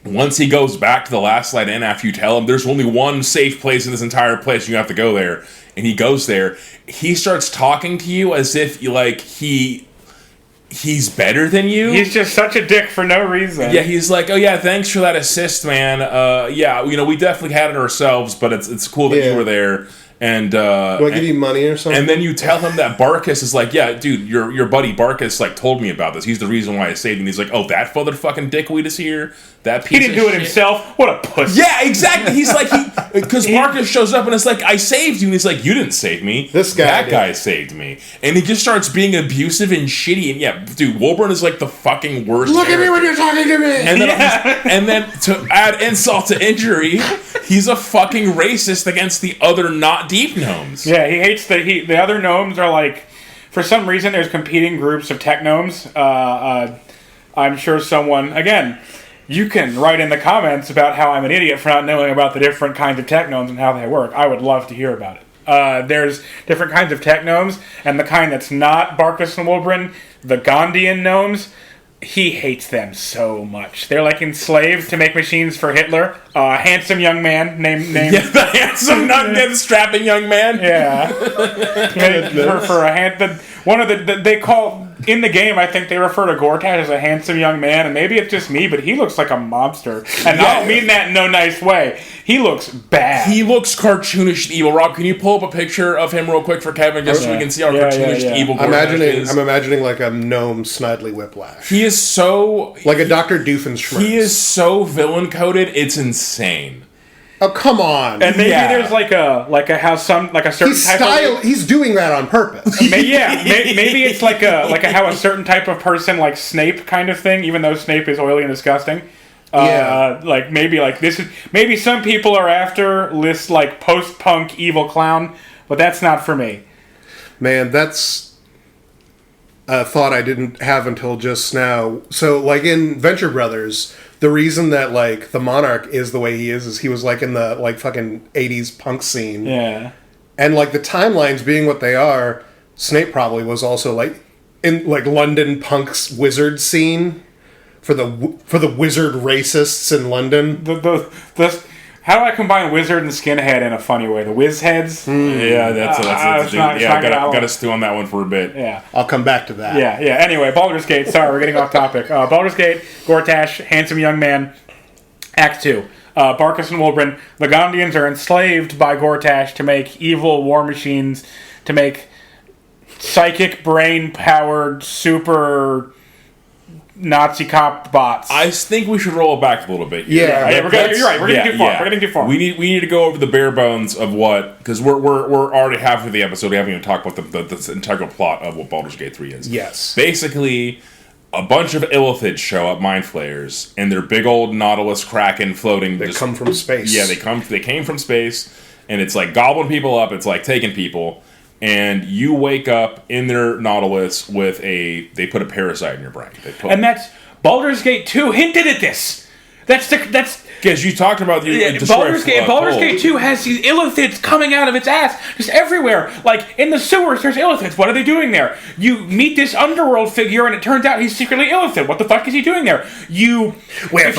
once he goes back to the last light in after you tell him there's only one safe place in this entire place, and you have to go there, and he goes there, he starts talking to you as if he's better than you. He's just such a dick for no reason. Yeah, he's like, oh yeah, thanks for that assist, man. We definitely had it ourselves, but it's cool that you were there. And do I give you money or something? And then you tell him that Barcis is like, yeah, dude, your buddy Barcis like told me about this. He's the reason why I saved him. He's like, oh, that motherfucking dickweed is here. That piece he didn't do it himself. What a pussy. Yeah, exactly. He's like, because Barcis shows up and it's like, I saved you, and he's like, you didn't save me. That guy saved me, and he just starts being abusive and shitty. And yeah, dude, Wolburn is like the fucking worst. Look at me when you're talking to me. And then to add insult to injury, he's a fucking racist against the other not deep gnomes. Yeah, he hates the other gnomes are like, for some reason there's competing groups of tech gnomes. I'm sure someone, again, you can write in the comments about how I'm an idiot for not knowing about the different kinds of tech gnomes and how they work. I would love to hear about it. There's different kinds of tech gnomes, and the kind that's not Barcis and Wolbrand, the Gondian gnomes, he hates them so much. They're like enslaved to make machines for Hitler. Handsome young man named yeah, the handsome, strapping young man. Yeah, for a one of the they call in the game. I think they refer to Gortash as a handsome young man, and maybe it's just me, but he looks like a mobster, and I don't mean that in no nice way. He looks bad. He looks cartoonish and evil. Rob, can you pull up a picture of him real quick for Kevin, just so we can see how cartoonish evil Gortash is? I'm imagining like a gnome Snidely Whiplash. He is so like a Dr. Doofenshmirtz. He is so villain coded. It's insane. Oh, come on! And maybe there's like a certain type of... He's doing that on purpose. Maybe it's like how a certain type of person, like Snape kind of thing, even though Snape is oily and disgusting. Maybe some people are after this like post-punk evil clown, but that's not for me. Man, that's a thought I didn't have until just now. So, like in Venture Brothers, the reason that like the Monarch is the way he is he was like in the like fucking 80s punk scene. Yeah. And like the timelines being what they are, Snape probably was also like in like London punk's wizard scene for the wizard racists in London. How do I combine wizard and skinhead in a funny way? The whiz heads? Yeah, that's the thing. I got to stew on that one for a bit. Yeah. I'll come back to that. Yeah. Anyway, Baldur's Gate. Sorry, we're getting off topic. Baldur's Gate, Gortash, handsome young man. Act 2. Barcis and Wolbrand. The Gondians are enslaved by Gortash to make evil war machines, to make psychic brain-powered super Nazi cop bots. I think we should roll it back a little bit here. Yeah, you're right. We're getting too far. We're getting too far. We need to go over the bare bones of what, because we're already halfway through the episode. We haven't even talked about the integral plot of what Baldur's Gate 3 is. Yes. Basically, a bunch of illithids show up, mind flayers, and they're big old Nautilus Kraken floating. They come from space. Yeah, they came from space, and it's like gobbling people up. It's like taking people. And you wake up in their Nautilus with they put a parasite in your brain. And that's Baldur's Gate 2 hinted at this. That's because you talked about the Baldur's Gate 2 has these illithids coming out of its ass just everywhere. Like in the sewers, there's illithids. What are they doing there? You meet this underworld figure, and it turns out he's secretly illithid. What the fuck is he doing there? If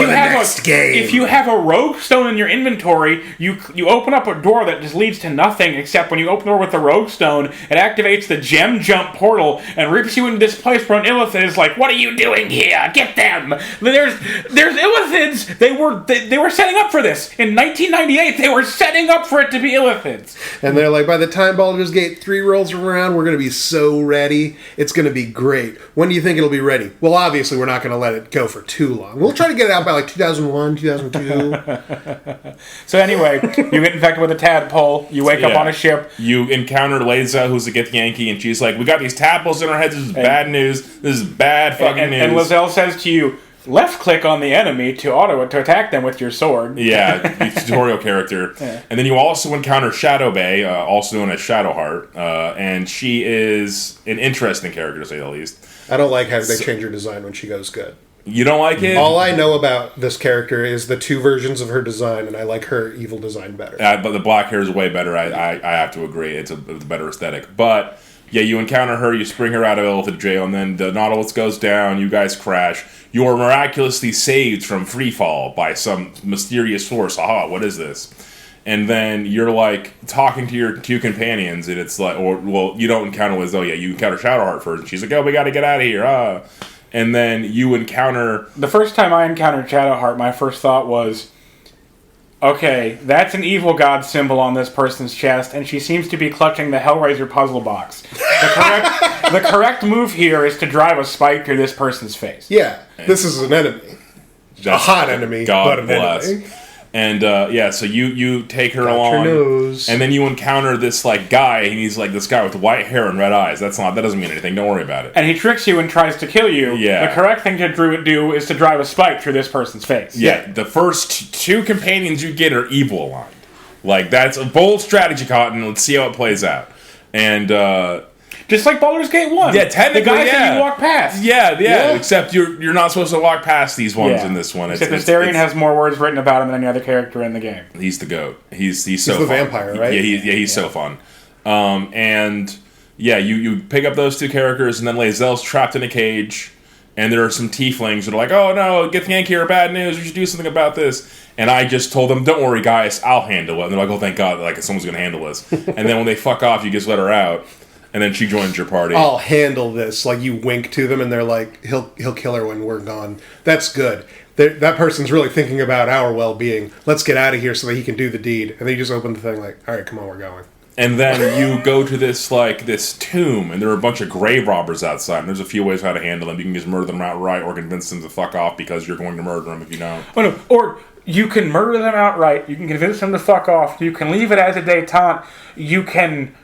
you have a rogue stone in your inventory, you open up a door that just leads to nothing. Except when you open the door with the rogue stone, it activates the gem jump portal and rips you into this place where an illithid is like, "What are you doing here? Get them!" There's illithids. They were setting up for this. In 1998, they were setting up for it to be Illithids. And they're like, by the time Baldur's Gate 3 rolls around, we're going to be so ready. It's going to be great. When do you think it'll be ready? Well, obviously, we're not going to let it go for too long. We'll try to get it out by 2001, 2002. So anyway, you get infected with a tadpole. You wake up on a ship. You encounter Leza, who's a Githyanki, and she's like, we got these tadpoles in our heads. This is bad news. This is bad fucking news. And Lizelle says to you, left click on the enemy to attack them with your sword. Yeah, the tutorial character. Yeah. And then you also encounter Shadow Bay, also known as Shadowheart, and she is an interesting character, to say the least. I don't like how they change her design when she goes good. You don't like it? All I know about this character is the two versions of her design, and I like her evil design better. But the black hair is way better. I have to agree. It's a better aesthetic. But yeah, you encounter her, you spring her out of Illithid jail, and then the Nautilus goes down, you guys crash. You are miraculously saved from freefall by some mysterious force. Aha, what is this? And then you're like talking to your two companions, and it's like, you don't encounter Lizelle yet. You encounter Shadowheart first, and she's like, oh, we gotta get out of here. And then you encounter... The first time I encountered Shadowheart, my first thought was, okay, that's an evil god symbol on this person's chest, and she seems to be clutching the Hellraiser puzzle box. The correct move here is to drive a spike through this person's face. Yeah, this is an enemy. A hot enemy, but an enemy. And so you take her along, and then you encounter this like guy, and he's like this guy with white hair and red eyes. That doesn't mean anything. Don't worry about it. And he tricks you and tries to kill you. Yeah. The correct thing to do is to drive a spike through this person's face. Yeah. The first two companions you get are evil aligned. Like that's a bold strategy, Cotton. Let's see how it plays out. And just like Baldur's Gate 1. Yeah, technically, the guys that you walk past. Yeah. Except you're not supposed to walk past these ones in this one. Except Astarion has more words written about him than any other character in the game. He's the GOAT. He's so the fun. vampire, right? He's so fun. You pick up those two characters, and then Lazelle's trapped in a cage, and there are some tieflings that are like, oh no, Githyanki are bad news, we should do something about this. And I just told them, don't worry guys, I'll handle it. And they're like, oh thank God, like someone's going to handle this. And then when they fuck off, you just let her out. And then she joins your party. I'll handle this. Like, you wink to them, and they're like, he'll kill her when we're gone. That's good. That person's really thinking about our well-being. Let's get out of here so that he can do the deed. And then you just open the thing like, all right, come on, we're going. And then you go to this tomb, and there are a bunch of grave robbers outside. And there's a few ways how to handle them. You can just murder them outright, or convince them to fuck off because you're going to murder them if you don't. Oh, no. Or you can murder them outright. You can convince them to fuck off. You can leave it as a detente. You can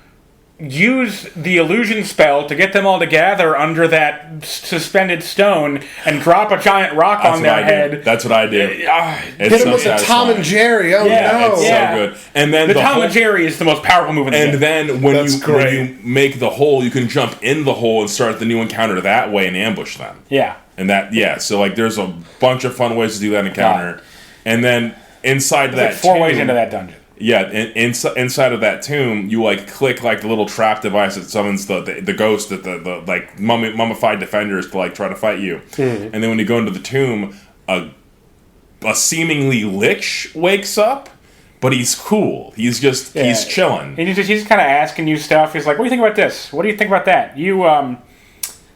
use the illusion spell to get them all to gather under that suspended stone and drop a giant rock on their head. That's what I do. Hit him with a Tom and Jerry. Oh no, it's so good. And then the Tom and Jerry is the most powerful move in the game. And then when you make the hole, you can jump in the hole and start the new encounter that way and ambush them. Yeah. And so like there's a bunch of fun ways to do that encounter. And then inside that like 4 ways into that dungeon. Yeah, inside of that tomb, you like click like the little trap device that summons the ghost that the like mummified defenders to like try to fight you. And then when you go into the tomb, a seemingly lich wakes up, but he's cool. He's just he's chilling. He's kind of asking you stuff. He's like, "What do you think about this? What do you think about that? You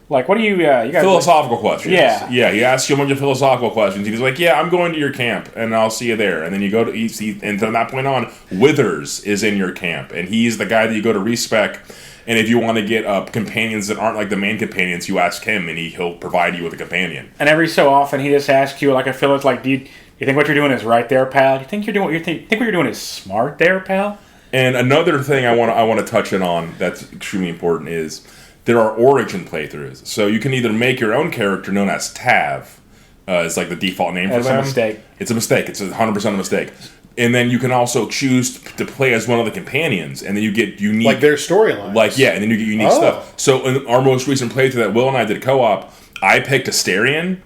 like, what do you guys philosophical questions?" Yeah. He asks you a bunch of philosophical questions. He's like, "Yeah, I'm going to your camp, and I'll see you there." And then you go to and from that point on, Withers is in your camp, and he's the guy that you go to respec. And if you want to get companions that aren't like the main companions, you ask him, and he'll provide you with a companion. And every so often, he just asks you, like, I feel it's like, do you think what you're doing is right there, pal? Do you think what you're doing is smart there, pal? And another thing I want to touch in on that's extremely important is there are origin playthroughs. So you can either make your own character known as Tav. It's like the default name for them. It's a mistake. It's a mistake. It's 100% a mistake. And then you can also choose to play as one of the companions, and then you get unique... Like their storylines. And then you get unique stuff. So in our most recent playthrough that Will and I did co-op, I picked Astarion,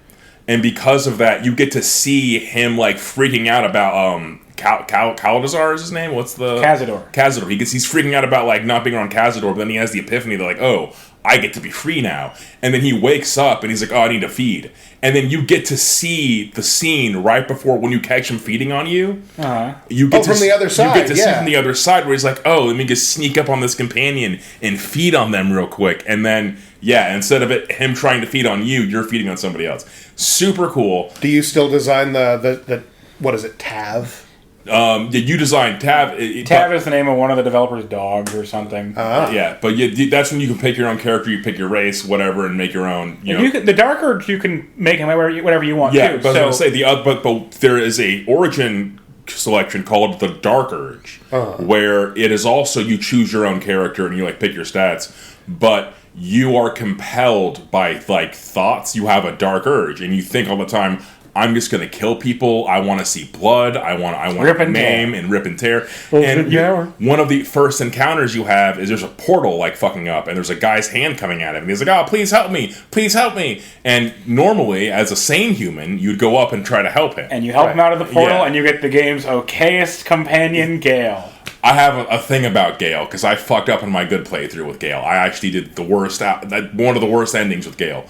and because of that, you get to see him like freaking out about... Kaldazar is his name? What's the... Cazador. He's freaking out about like not being around Cazador, but then he has the epiphany. They're like, oh, I get to be free now. And then he wakes up and he's like, oh, I need to feed. And then you get to see the scene right before when you catch him feeding on you. Uh-huh. From the other side. You get to see from the other side where he's like, oh, let me just sneak up on this companion and feed on them real quick. And then, instead of him trying to feed on you, you're feeding on somebody else. Super cool. Do you still design the what is it, Tav? You designed Tav. Tav is the name of one of the developers' dogs or something. Yeah, but that's when you can pick your own character, you pick your race, whatever, and make your own. The Dark Urge, you can make him whatever you want. Yeah, too. but I was going to say but there is a origin selection called the Dark Urge, where it is also you choose your own character and you pick your stats, but you are compelled by thoughts. You have a dark urge, and you think all the time, I'm just going to kill people. I want to see blood. I want to maim and rip and tear. And one of the first encounters you have is there's a portal fucking up, and there's a guy's hand coming at him, and he's like, "Oh, please help me! Please help me!" And normally, as a sane human, you'd go up and try to help him. And you help him out of the portal, and you get the game's okayest companion, Gale. I have a thing about Gale because I fucked up in my good playthrough with Gale. I actually did one of the worst endings with Gale.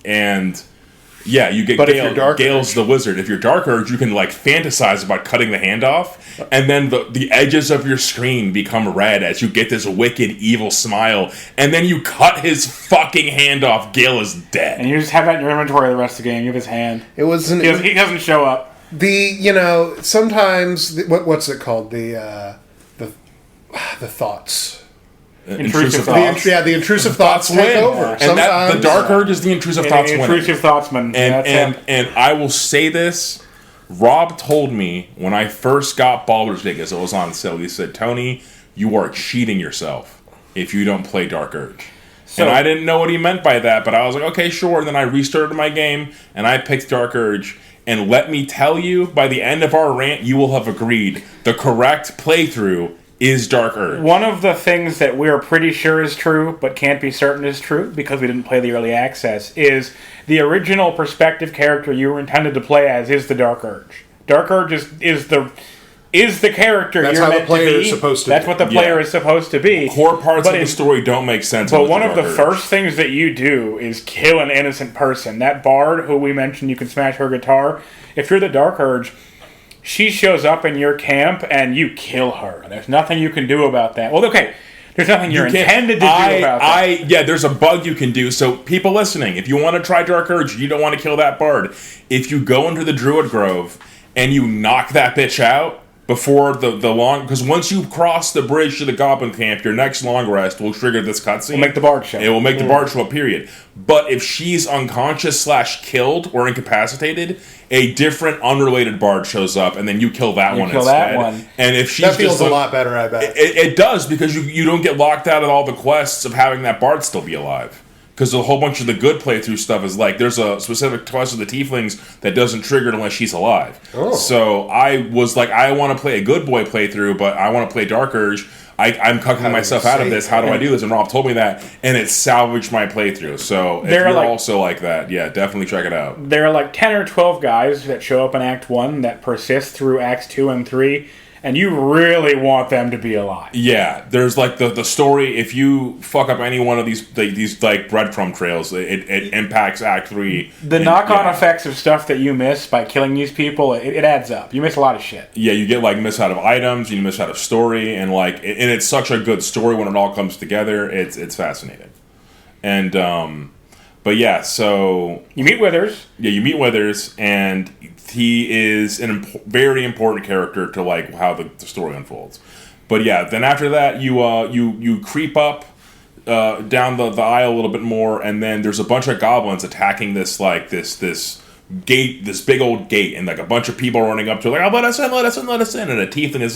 And yeah, you get Gale. Gale's the wizard. If you're Dark Urge, you can fantasize about cutting the hand off, and then the edges of your screen become red as you get this wicked, evil smile, and then you cut his fucking hand off. Gale is dead, and you just have that in your inventory the rest of the game. You have his hand. It was he doesn't show up. Sometimes what's it called, the thoughts. Intrusive thoughts. The intrusive thoughts take over. And the Dark Urge is the intrusive thoughts winning. Intrusive thoughtsman. And I will say this. Rob told me when I first got Baldur's Gate, as it was on sale, he said, "Tony, you are cheating yourself if you don't play Dark Urge." And I didn't know what he meant by that, but I was like, okay, sure. And then I restarted my game, and I picked Dark Urge. And let me tell you, by the end of our rant, you will have agreed the correct playthrough is Dark Urge. One of the things that we're pretty sure is true, but can't be certain is true, because we didn't play the early access, is the original perspective character you were intended to play as is the Dark Urge. Dark Urge is the character That's you're how meant the player to be. Is supposed to That's be. what the player is supposed to be. Core parts of the story don't make sense. But one of the first things that you do is kill an innocent person. That bard who we mentioned, you can smash her guitar. If you're the Dark Urge, she shows up in your camp and you kill her. There's nothing you can do about that. Well, okay, there's nothing you're intended to do about that. Yeah, there's a bug you can do. So people listening, if you want to try Dark Urge, you don't want to kill that bard. If you go into the Druid Grove and you knock that bitch out before the long... Because once you cross the bridge to the Goblin Camp, your next long rest will trigger this cutscene. Will make the bard show. It will make the bard show up, period. But if she's unconscious / killed or incapacitated, a different unrelated bard shows up, and then you kill that one instead. And if she's that feels a lot better, I bet. It does, because you don't get locked out of all the quests of having that bard still be alive. Because a whole bunch of the good playthrough stuff is there's a specific quest of the tieflings that doesn't trigger it unless she's alive. Oh. So I was I want to play a good boy playthrough, but I want to play Dark Urge. I'm cucking myself out of this. How do I do this? And Rob told me that, and it salvaged my playthrough. So if you're also like that, yeah, definitely check it out. There are 10 or 12 guys that show up in Act 1 that persist through Acts 2 and 3, and you really want them to be alive. Yeah, there's the story. If you fuck up any one of these breadcrumb trails, it impacts Act 3. The knock-on effects of stuff that you miss by killing these people, it adds up. You miss a lot of shit. Yeah, you get miss out of items, you miss out of story, and and it's such a good story when it all comes together. It's fascinating, and but yeah, so you meet Withers. Yeah, you meet Withers, and he is a very important character to how the story unfolds. But yeah, then after that, you creep up down the aisle a little bit more, and then there's a bunch of goblins attacking this this gate, this big old gate, and a bunch of people running up to it, oh, let us in, let us in, let us in, and a tiefling is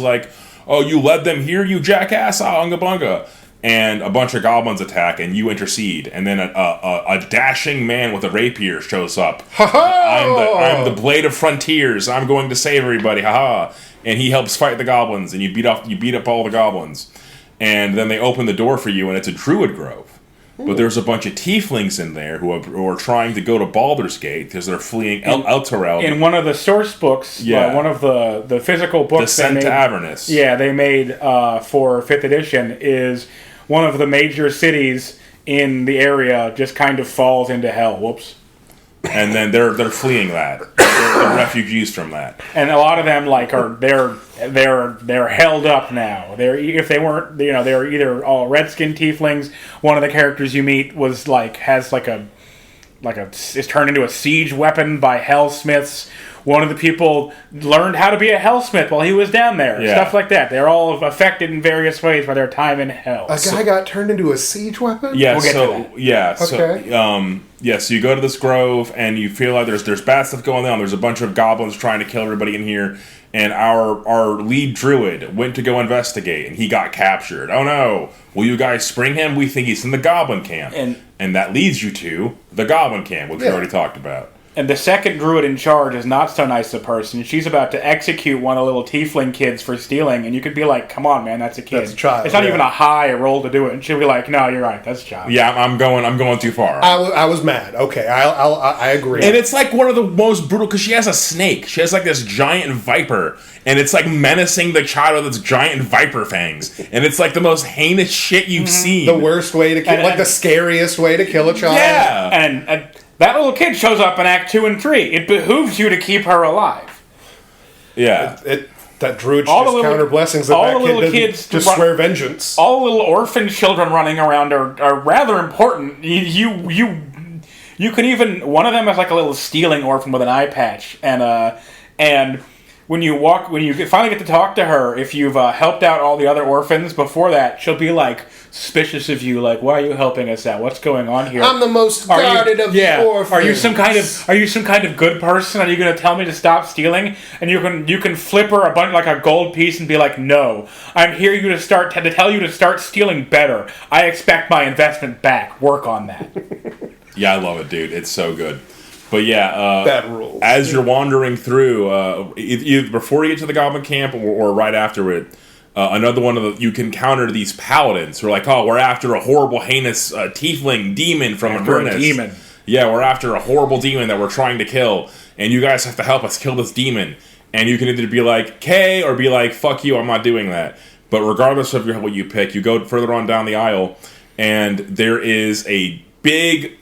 oh, you led them here, you jackass, unga bunga. And a bunch of goblins attack, and you intercede. And then a dashing man with a rapier shows up. I'm the blade of frontiers. I'm going to save everybody. Ha! And he helps fight the goblins, and you beat up all the goblins. And then they open the door for you, and it's a druid grove. But there's a bunch of tieflings in there who are trying to go to Baldur's Gate because they're fleeing Elturel. In one of the source books, one of the physical books, Descent to Avernus. Yeah, they made for 5th edition is one of the major cities in the area just kind of falls into hell. Whoops. And then they're fleeing that. They're refugees from that. And a lot of them they're held up now. If they weren't, they're either all redskin tieflings. One of the characters you meet was has a is turned into a siege weapon by hellsmiths. One of the people learned how to be a hellsmith while he was down there. Yeah. Stuff like that. They're all affected in various ways by their time in hell. A guy got turned into a siege weapon? Yeah, We'll get to that. So you go to this grove and you feel like there's bad stuff going on. There's a bunch of goblins trying to kill everybody in here, and our lead druid went to go investigate, and he got captured. Oh no! Will you guys spring him? We think he's in the goblin camp, and that leads you to the goblin camp, which we already talked about. And the second druid in charge is not so nice a person. She's about to execute one of the little tiefling kids for stealing, and you could be like, come on, man, that's a kid. That's a child. It's not even a high roll to do it. And she'll be like, no, you're right, that's a child. Yeah, I'm going too far. I was mad. Okay, I agree. And it's like one of the most brutal, because she has a snake. She has like this giant viper, and it's like menacing the child with its giant viper fangs. And it's like the most heinous shit you've seen. The worst way to kill, the scariest way to kill a child. Yeah. And that little kid shows up in Act 2 and 3. It behooves you to keep her alive. Yeah. That druid should just counter blessings that all the kid little kids just swear vengeance. All the little orphan children running around are rather important. You can even... One of them is like a little stealing orphan with an eye patch. And when you finally get to talk to her, if you've helped out all the other orphans before that, she'll be like suspicious of you, like, why are you helping us out? What's going on here? I'm the most guarded of the orphans. Are you some kind of good person? Are you going to tell me to stop stealing? And you can flip her a bunch like a gold piece and be like, no, I'm here to tell you to start stealing better. I expect my investment back. Work on that. Yeah, I love it, dude. It's so good. But yeah, that rules. As you're wandering through, either before you get to the goblin camp or right after it, another one of you can encounter these paladins who are like, oh, we're after a horrible, heinous tiefling demon from Avernus. Demon. Yeah, we're after a horrible demon that we're trying to kill, and you guys have to help us kill this demon. And you can either be like, "K," or be like, "Fuck you, I'm not doing that." But regardless of what you pick, you go further on down the aisle, and there is a big,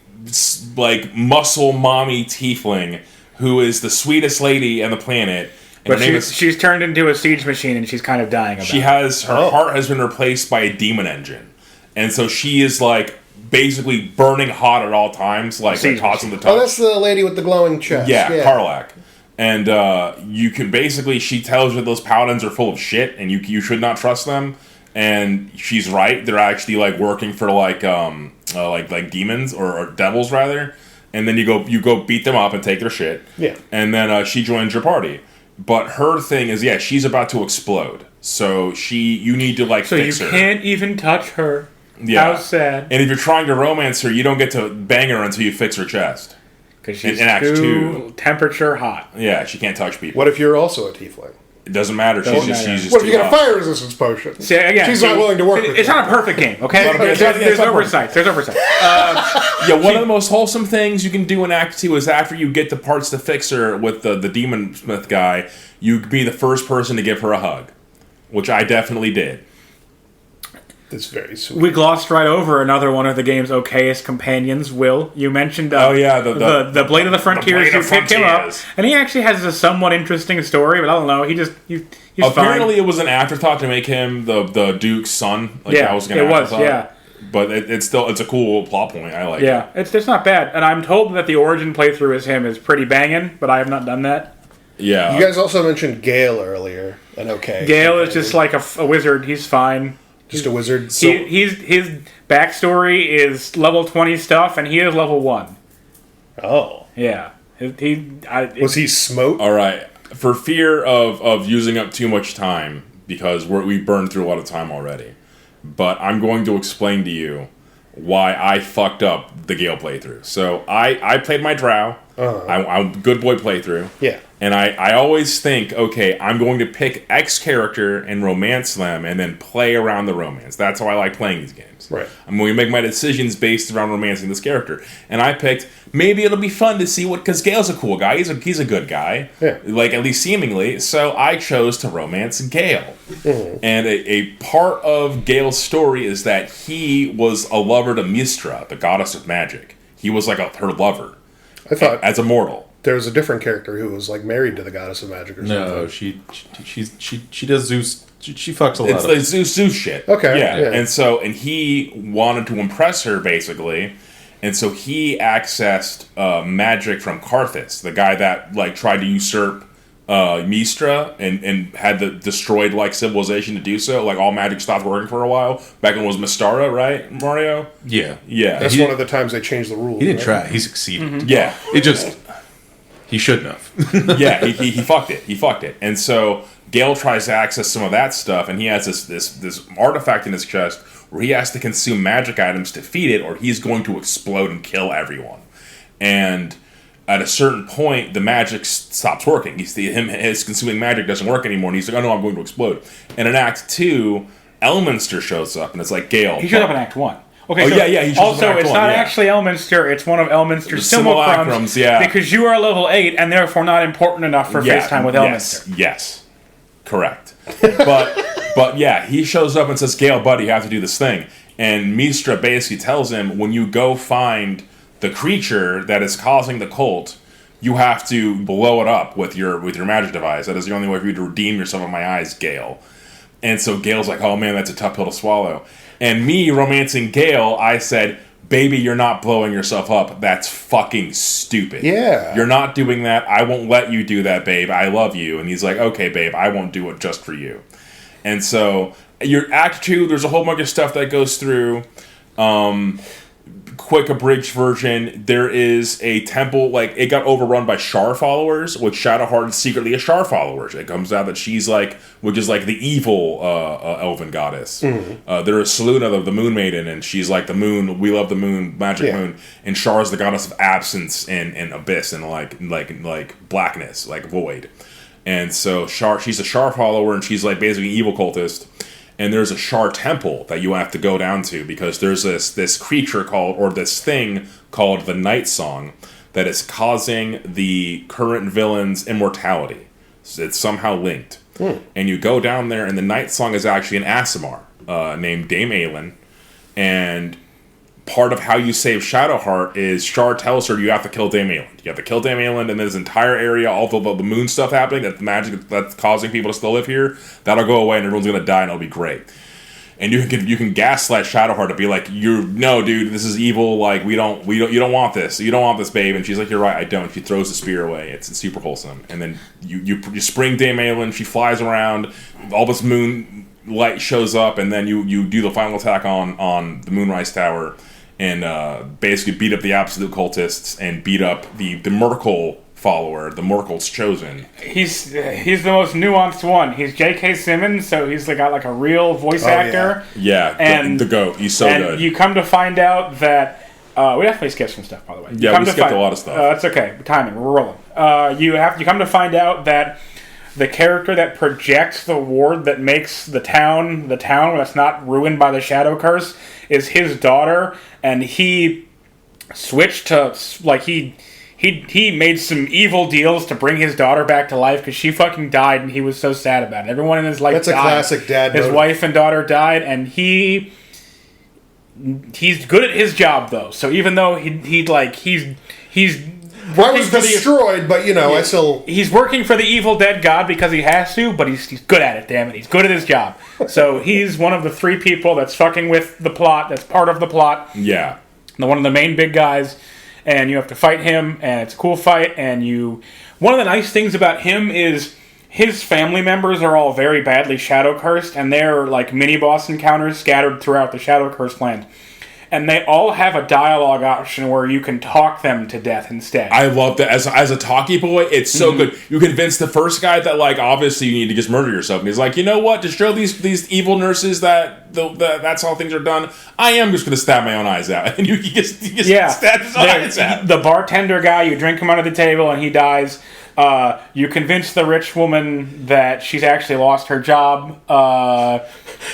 like, muscle mommy tiefling who is the sweetest lady on the planet. But she's turned into a siege machine, and she's kind of dying about it. Her heart has been replaced by a demon engine. And so she is, like, basically burning hot at all times, like tossing the touch. Oh, that's the lady with the glowing chest. Yeah. Karlak. And you can basically, she tells you those paladins are full of shit, and you should not trust them. And she's right. They're actually, like, working for, like demons, or devils, rather. And then you go beat them up and take their shit. Yeah. And then she joins your party. But her thing is, she's about to explode. So you need to, like, fix her. So you can't even touch her. Yeah. How sad. And if you're trying to romance her, you don't get to bang her until you fix her chest. Because she's too temperature hot. Yeah, she can't touch people. What if you're also a tiefling? It doesn't matter. She's just what if you get a fire resistance potion? See, again, she's not willing to work with you. It's not a perfect game, okay? There's oversight. There's oversight. One of the most wholesome things you can do in Act 2 is after you get the parts to fix her with the demon smith guy, you be the first person to give her a hug. Which I definitely did. That's very sweet. We glossed right over another one of the game's okayest companions, Will. You mentioned the Blade of the Frontiers. You picked him up, and he actually has a somewhat interesting story, but I don't know. He's apparently fine. It was an afterthought to make him the Duke's son. Like, yeah, I was gonna it was. Yeah. But it's a cool plot point. I like it. Yeah, it's not bad. And I'm told that the origin playthrough as him is pretty banging, but I have not done that. Yeah. You guys also mentioned Gale earlier. And Gale is just like a wizard. He's fine. Just a wizard. His backstory is level 20 stuff, and he is level 1. Oh. Yeah. Was he smote? All right. For fear of using up too much time, because we burned through a lot of time already, but I'm going to explain to you why I fucked up the Gale playthrough. So I played my drow. I'm good boy playthrough. Yeah. And I always think, okay, I'm going to pick X character and romance them and then play around the romance. That's how I like playing these games. Right. I'm going to make my decisions based around romancing this character. And I picked, maybe it'll be fun to see because Gale's a cool guy. He's a good guy. Yeah. Like, at least seemingly. So I chose to romance Gale. Mm-hmm. And a part of Gale's story is that he was a lover to Mystra, the goddess of magic. He was like her lover. I thought as a mortal. There was a different character who was like married to the goddess of magic or something. No, she does Zeus. She fucks a lot. It's like Zeus shit. Okay. Yeah. And he wanted to impress her basically, And so he accessed magic from Karthus, the guy that like tried to usurp Mistra and had the destroyed like civilization to do so. Like all magic stopped working for a while. Back when it was Mystara, right, Mario? Yeah. That's one of the times they changed the rules. He didn't try. He succeeded. Mm-hmm. Yeah. It just... He shouldn't have. Yeah, he fucked it. He fucked it. And so Gale tries to access some of that stuff, and he has this artifact in his chest where he has to consume magic items to feed it, or he's going to explode and kill everyone. And at a certain point, the magic stops working. His consuming magic doesn't work anymore, and he's like, "Oh no, I'm going to explode." And in Act 2, Elminster shows up, and it's like, Gale. He showed up in Act 1. Okay, he also, it's not actually Elminster, it's one of Elminster's simulacrums, because you are level 8 and therefore not important enough for FaceTime with Elminster. Yes. Correct. But yeah, he shows up and says, "Gale, buddy, you have to do this thing." And Mistra basically tells him, when you go find the creature that is causing the cult, you have to blow it up with your magic device. That is the only way for you to redeem yourself in my eyes, Gale. And so Gale's like, "Oh man, that's a tough pill to swallow." And me, romancing Gale, I said, "Baby, you're not blowing yourself up. That's fucking stupid. Yeah. You're not doing that. I won't let you do that, babe. I love you." And he's like, "Okay, babe, I won't do it just for you." And so, your Act 2, there's a whole bunch of stuff that goes through. Quick abridged version, there is a temple, like, it got overrun by Shar followers, which Shadowheart is secretly a Shar follower. It comes out that she's like, which is like the evil elven goddess. Mm-hmm. There is Selûne, the Moon Maiden, and she's like the moon, we love the moon, magic moon, and Shar is the goddess of absence and abyss and like blackness, like void. And so she's a Shar follower, and she's like basically an evil cultist. And there's a Shar temple that you have to go down to because there's this creature this thing called the Night Song that is causing the current villain's immortality. So it's somehow linked. And you go down there, and the Night Song is actually an Aasimar named Dame Aelin. And part of how you save Shadowheart is Shar tells her you have to kill Dame Aelin. You have to kill Dame Aelin, and this entire area, all the moon stuff happening, that the magic that's causing people to still live here, that'll go away, and everyone's gonna die, and it'll be great. And you can gaslight Shadowheart to be like, no, dude, this is evil. Like you don't want this. You don't want this, babe. And she's like, "You're right, I don't." She throws the spear away. It's super wholesome. And then you spring Dame Aelin. She flies around. All this moon light shows up, and then you do the final attack on the Moonrise Tower. And basically beat up the absolute cultists and beat up the Merkle follower, the Merkle's chosen. He's the most nuanced one. He's J.K. Simmons, so he's got like a real voice actor. Yeah, and the GOAT. He's so good. And you come to find out that we definitely skipped some stuff, by the way. Yeah, we skipped a lot of stuff. It's okay. Timing. We're rolling. You come to find out that the character that projects the ward that makes the town that's not ruined by the shadow curse is his daughter, and he switched to he made some evil deals to bring his daughter back to life because she fucking died, and he was so sad about it. Everyone in his life died. That's a classic dad. His wife and daughter died, and he's good at his job though. So even though he's I was destroyed, but I still... He's working for the evil dead god because he has to, but he's good at it, damn it. He's good at his job. So he's one of the 3 people that's fucking with the plot, that's part of the plot. Yeah. One of the main big guys, and you have to fight him, and it's a cool fight, and one of the nice things about him is his family members are all very badly shadow cursed, and they're like mini-boss encounters scattered throughout the shadow cursed land. And they all have a dialogue option where you can talk them to death instead. I love that. As a talkie boy, it's so good. You convince the first guy that, like, obviously you need to just murder yourself. And he's like, "You know what? To show these evil nurses that that's how things are done, I am just going to stab my own eyes out." And you just stab his eyes out. The bartender guy, you drink him under the table and he dies. You convince the rich woman that she's actually lost her job.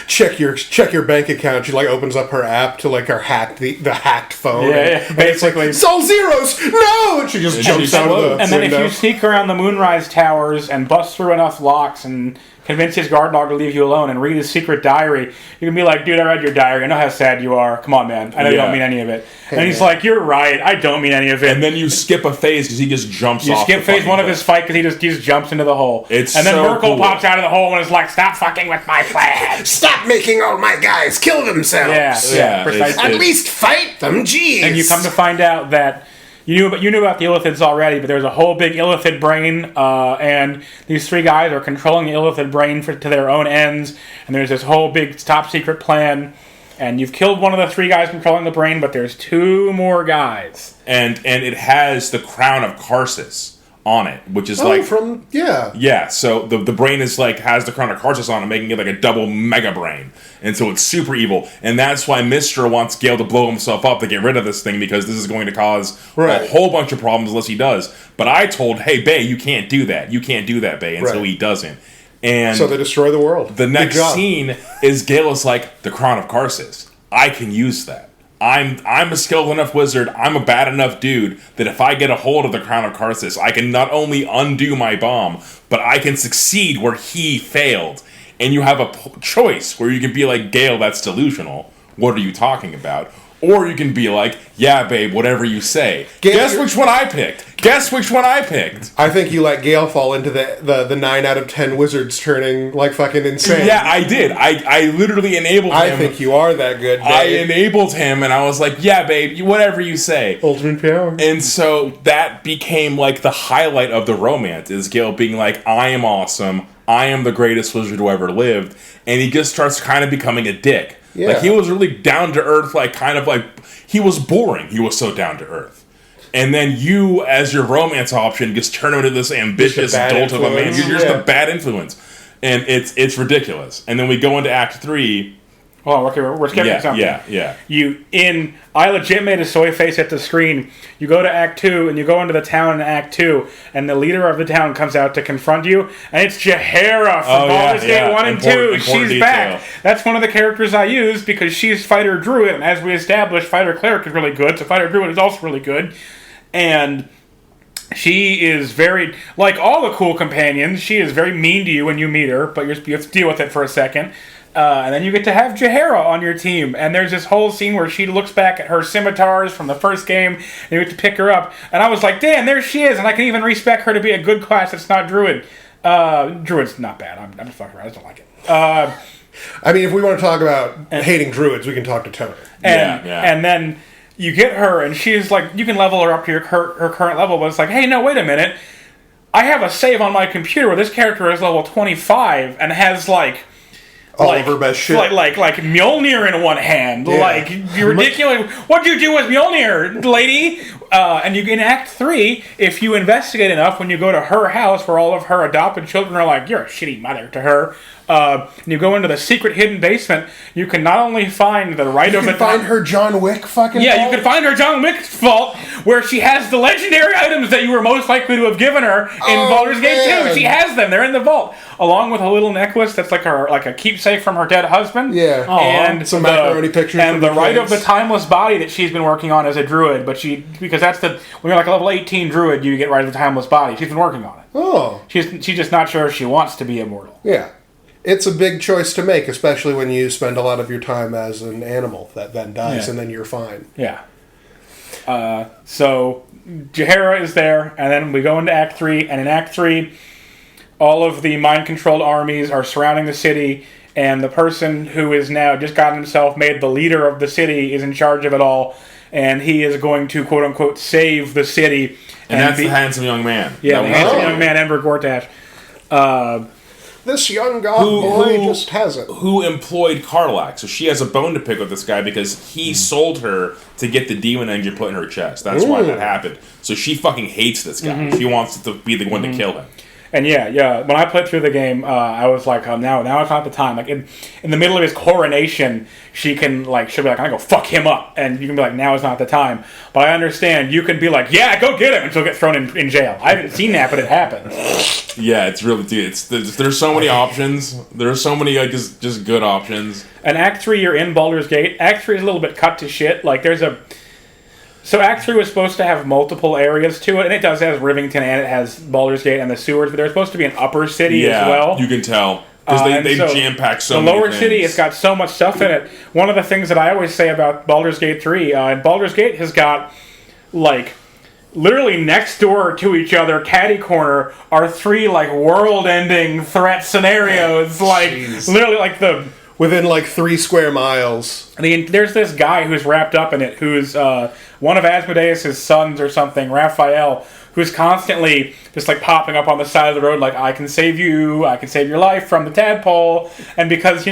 Check your bank account. She opens up her app to her hacked the hacked phone. Yeah, basically. It's all zeros. No, and she just jumps out of the And then window. if you sneak around the Moonrise Towers and bust through enough locks and convince his guard dog to leave you alone and read his secret diary. You can be like, dude, I read your diary. I know how sad you are. Come on, man. I know you don't mean any of it. And he's like, you're right. I don't mean any of it. And then you skip a phase because he just jumps off. You skip phase one of his fight because he just jumps into the hole. And then Merkel pops out of the hole and is like, stop fucking with my plan. Stop making all my guys kill themselves. Yeah, precisely. At least fight them, jeez. And you come to find out that you knew about the Illithids already, but there's a whole big Illithid brain, and these 3 guys are controlling the Illithid brain to their own ends, and there's this whole big top-secret plan, and you've killed one of the 3 guys controlling the brain, but there's 2 more guys. And it has the crown of Karsus on it, which is so the brain is like has the crown of Karsus on it, making it like a double mega brain, and so it's super evil, and that's why Mistra wants Gale to blow himself up to get rid of this thing, because this is going to cause a whole bunch of problems unless he does. But I told, hey Bay, you can't do that, Bay, and so he doesn't. And so they destroy the world. The next scene is Gale is like, the crown of Karsus, I can use that. I'm a skilled enough wizard, I'm a bad enough dude, that if I get a hold of the crown of Karsus, I can not only undo my bomb, but I can succeed where he failed. And you have a choice where you can be like, Gale, that's delusional. What are you talking about? Or you can be like, yeah, babe, whatever you say. Guess which one I picked. I think you let Gale fall into the 9 out of 10 wizards turning like fucking insane. Yeah, I did. I literally enabled him. I think you are that good, babe. I enabled him, and I was like, yeah, babe, whatever you say. Ultimate power. And so that became like the highlight of the romance, is Gale being like, I am awesome. I am the greatest wizard who ever lived. And he just starts kind of becoming a dick. Yeah. Like, he was really down to earth, like, kind of like, he was boring. He was so down to earth. And then you, as your romance option, just turn him into this ambitious dolt of a man. You're just a bad influence. And it's ridiculous. And then we go into Act 3. Oh, okay, we're skipping something. Yeah. I legit made a soy face at the screen. You go to Act 2, and you go into the town in Act 2, and the leader of the town comes out to confront you, and it's Jahara from Baldur's Gate 1 and 2. She's back. That's one of the characters I use, because she's Fighter Druid, and as we established, Fighter Cleric is really good, so Fighter Druid is also really good. And she is very, like all the cool companions, she is very mean to you when you meet her, but you have to deal with it for a second. And then you get to have Jahara on your team. And there's this whole scene where she looks back at her scimitars from the first game, and you get to pick her up. And I was like, damn, there she is. And I can even respec her to be a good class that's not Druid. Druid's not bad. I'm just fucking around. I just don't like it. I mean, if we want to talk about hating Druids, we can talk to Tony. And then you get her, and she's like, you can level her up to her current level, but it's like, hey, no, wait a minute. I have a save on my computer where this character is level 25 and has like all of her best shit. Like Mjolnir in one hand. Yeah. Like, you're ridiculous. What'd you do with Mjolnir, lady? And you in Act 3, if you investigate enough, when you go to her house where all of her adopted children are like, you're a shitty mother to her, and you go into the secret hidden basement, you can not only find the right of the... You can find her John Wick fucking vault? You can find her John Wick vault, where she has the legendary items that you were most likely to have given her in Baldur's Gate 2. She has them. They're in the vault. Along with a little necklace that's like a keepsake from her dead husband. Yeah. And some macaroni pictures. And the right of the timeless body that she's been working on as a druid, but because that's when you're like a level 18 druid, you get right of the timeless body. She's been working on it. Oh. She's just not sure if she wants to be immortal. Yeah. It's a big choice to make, especially when you spend a lot of your time as an animal that then dies, and then you're fine. Yeah. So Jahara is there, and then we go into Act 3, and in Act 3, all of the mind-controlled armies are surrounding the city, and the person who is now just gotten himself made the leader of the city is in charge of it all, and he is going to, quote-unquote, save the city. And that's the handsome young man. Yeah, the handsome young man, Ember Gortash. This young boy just has it. Who employed Karlak. So she has a bone to pick with this guy because he sold her to get the demon engine put in her chest. That's why that happened. So she fucking hates this guy. Mm-hmm. She wants to be the one to kill him. And when I played through the game, I was like, now it's not the time. Like in the middle of his coronation, she'll be like, I'm gonna go fuck him up, and you can be like, now is not the time. But I understand you can be like, yeah, go get him, and she'll get thrown in jail. I haven't seen that, but it happens. Yeah, it's really, dude. There's so many options. There's so many just good options. And Act 3, you're in Baldur's Gate. Act 3 is a little bit cut to shit. Like So Act 3 was supposed to have multiple areas to it, and it does. It has Rivington, and it has Baldur's Gate and the sewers, but there's supposed to be an upper city as well. You can tell. Because they jam-pack so many The lower things. city has got so much stuff in it. One of the things that I always say about Baldur's Gate 3, and Baldur's Gate has got, like, literally next door to each other, catty corner, are 3, like, world-ending threat scenarios. Like, literally, like, within, like, 3 square miles. There's this guy who's wrapped up in it, who's one of Asmodeus' sons or something, Raphael, who's constantly just like popping up on the side of the road like, I can save you, I can save your life from the tadpole. And because,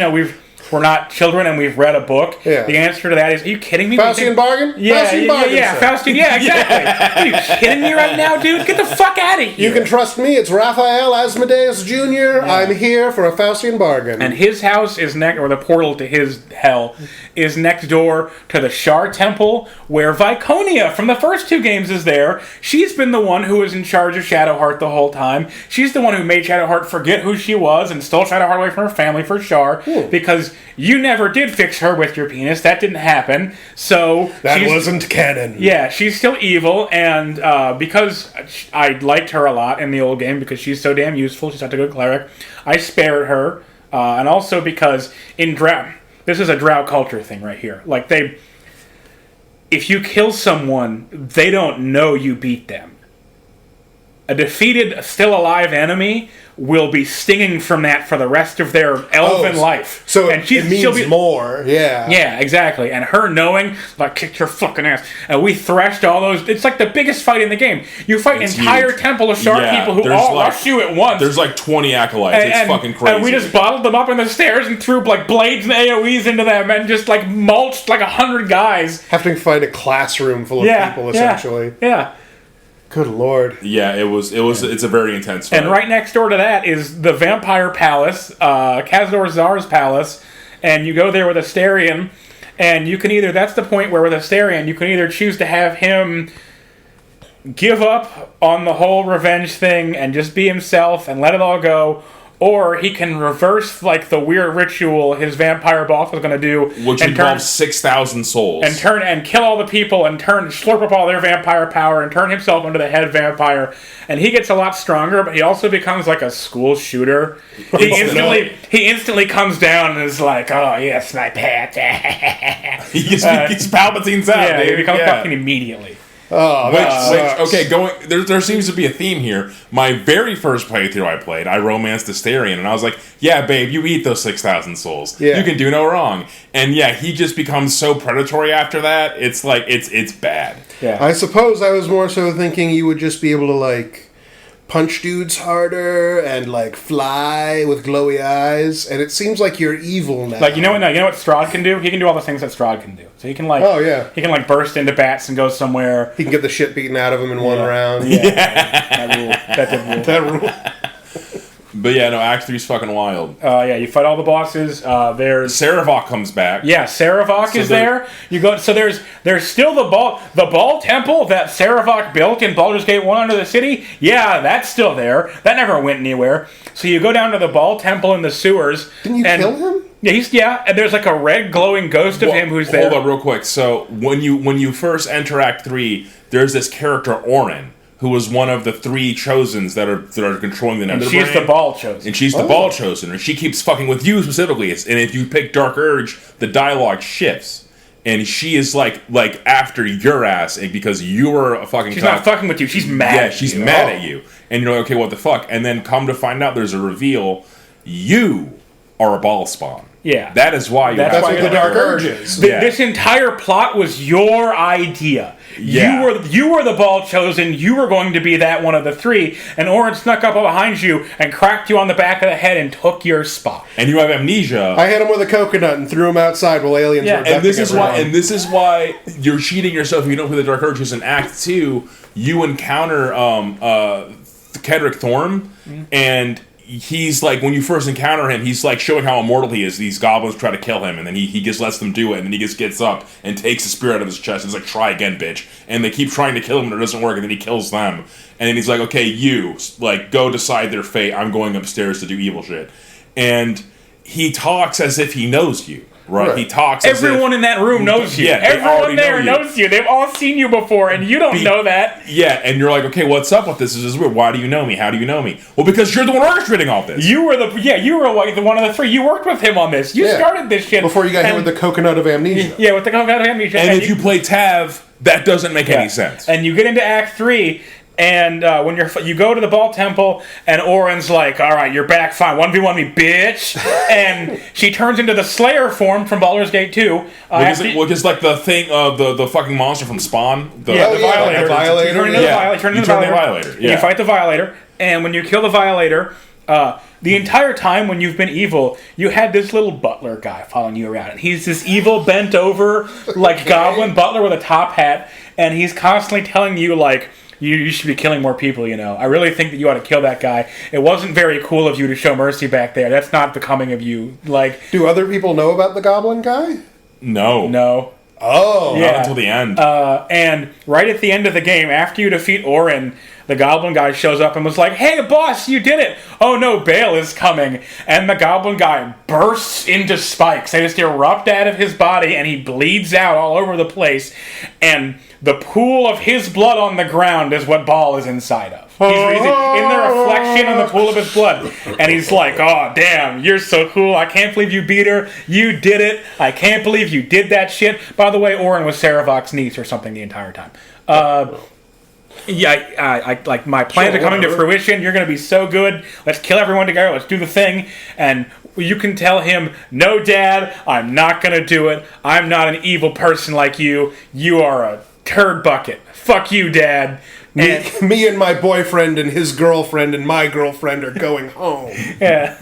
we're not children and we've read a book, the answer to that is, are you kidding me? Faustian bargain? Yeah, Faustian bargain, Faustian, yeah, exactly. Are you kidding me right now, dude? Get the fuck out of here. You can trust me, it's Raphael Asmodeus Jr. Yeah. I'm here for a Faustian bargain. And his house is or the portal to his hell is next door to the Shar Temple, where Viconia from the first 2 games is there. She's been the one who was in charge of Shadowheart the whole time. She's the one who made Shadowheart forget who she was and stole Shadowheart away from her family for Shar, because you never did fix her with your penis. That didn't happen. So that wasn't canon. Yeah, she's still evil, and because I liked her a lot in the old game because she's so damn useful, she's such a good cleric, I spared her, and also because in this is a drow culture thing right here. Like, if you kill someone, they don't know you beat them. A defeated, still alive enemy will be stinging from that for the rest of their elven life. So and it means more, yeah. Yeah, exactly. And her knowing, like, kicked her fucking ass. And we threshed all those. It's like the biggest fight in the game. You fight an entire temple of shark people who all rush you at once. There's like 20 acolytes. It's fucking crazy. And we just bottled them up in the stairs and threw like blades and AoEs into them and just like mulched like 100 guys. Having to fight a classroom full of people, essentially. Yeah. Good lord. Yeah, it's a very intense fight. And right next door to that is the Vampire Palace, Khazor Zar's palace, and you go there with Astarion, and you can that's the point where with Astarion, you can either choose to have him give up on the whole revenge thing and just be himself and let it all go, or he can reverse like the weird ritual his vampire boss was going to do, which involves 6,000 souls, and kill all the people and slurp up all their vampire power and turn himself into the head vampire. And he gets a lot stronger, but he also becomes like a school shooter. He instantly comes down and is like, "Oh yes, my pet." He's Palpatine's out. Yeah, dude. he becomes fucking immediately. There seems to be a theme here. My very first playthrough I played, I romanced Astarion, and I was like, yeah, babe, you eat those 6,000 souls. Yeah. You can do no wrong. And yeah, he just becomes so predatory after that, it's like, it's bad. Yeah. I suppose I was more so thinking you would just be able to, like, punch dudes harder and, like, fly with glowy eyes, and it seems like you're evil now. Like, you know what Strahd can do? He can do all the things that Strahd can do. So he can, like... Oh, yeah. He can, like, burst into bats and go somewhere. He can get the shit beaten out of him in one round. Yeah. That rule. But yeah, no, Act 3's fucking wild. You fight all the bosses. There's Saravok comes back. Yeah, Saravok is there. You go. So there's still the ball temple that Saravok built in Baldur's Gate 1 under the city. Yeah, that's still there. That never went anywhere. So you go down to the ball temple in the sewers. Didn't you kill him? Yeah, and there's like a red glowing ghost of him who's there. Hold up real quick. So when you first enter Act 3, there's this character Orin, who was one of the 3 Chosens that are controlling the Netherbrain. And she's the Ball Chosen. And she's the Ball Chosen. And she keeps fucking with you specifically. And if you pick Dark Urge, the dialogue shifts. And she is like after your ass because you were a fucking She's not fucking with you. She's mad at you. She's mad at you. And you're like, okay, what the fuck? And then come to find out there's a reveal. You are a ball spawn. Yeah. That is why That's what the Dark Urge is. This entire plot was your idea. Yeah. You were the Ball Chosen. You were going to be that one of the 3. And Orin snuck up behind you and cracked you on the back of the head and took your spot. And you have amnesia. I hit him with a coconut and threw him outside while aliens were abducting everyone. And this is why you're cheating yourself if you don't play the Dark Urge. In Act 2, you encounter Kedrick Thorm, and he's like, when you first encounter him, he's like showing how immortal he is. These goblins try to kill him, and then he just lets them do it, and then he just gets up and takes the spear out of his chest, and he's like, try again, bitch. And they keep trying to kill him, and it doesn't work, and then he kills them. And then he's like, okay, you, like, go decide their fate. I'm going upstairs to do evil shit. And he talks as if he knows you. Right. He talks. Everyone in that room knows you. Yeah, everyone there knows you. They've all seen you before, and you don't know that. Yeah, and you're like, okay, what's up with this? This is weird. Why do you know me? How do you know me? Well, because you're the one orchestrating all this. You were the one of the three. You worked with him on this. You started this shit before you got hit with the coconut of amnesia. Yeah, with the coconut of amnesia. And if you play Tav, that doesn't make any sense. And you get into Act 3. And when you go to the Ball Temple, and Orin's like, all right, you're back, fine, 1v1 me, bitch. And she turns into the Slayer form from Baldur's Gate 2. Which is like the thing of the fucking monster from Spawn. The Violator. You turn into the Violator. Yeah. You fight the Violator, and when you kill the Violator, the entire time when you've been evil, you had this little butler guy following you around. And he's this evil, bent over, like goblin butler with a top hat, and he's constantly telling you, like, you should be killing more people, you know. I really think that you ought to kill that guy. It wasn't very cool of you to show mercy back there. That's not becoming of you. Like, do other people know about the goblin guy? No. Oh. Not until the end. And right at the end of the game, after you defeat Orin, the goblin guy shows up and was like, hey, boss, you did it. Oh, no, Bale is coming. And the goblin guy bursts into spikes. They just erupt out of his body, and he bleeds out all over the place. And the pool of his blood on the ground is what Ball is inside of. He's in the reflection in the pool of his blood. And he's like, oh, damn, you're so cool. I can't believe you beat her. You did it. I can't believe you did that shit. By the way, Orin was Saravok's niece or something the entire time. I like my plans are coming to fruition. You're going to be so good. Let's kill everyone together. Let's do the thing. And you can tell him, no, Dad, I'm not going to do it. I'm not an evil person like you. You are a turd bucket. Fuck you, Dad. Me and my boyfriend and his girlfriend and my girlfriend are going home. Yeah.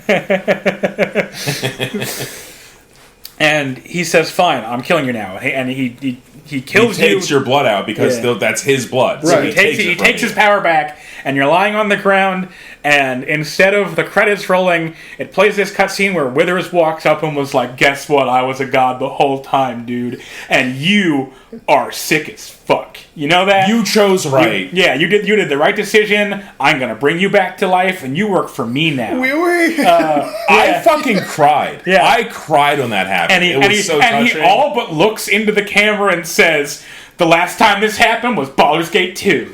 And he says, fine, I'm killing you now. And he kills you. He takes your blood out because that's his blood. Right. So he takes his power back, and you're lying on the ground, and instead of the credits rolling, it plays this cutscene where Withers walks up and was like, guess what? I was a god the whole time, dude. And you are sick as fuck. You know that? You chose right. You did the right decision. I'm going to bring you back to life, and you work for me now. I fucking cried. Yeah. I cried when that happened. It was so touching. He all but looks into the camera and says, the last time this happened was Baldur's Gate 2. Did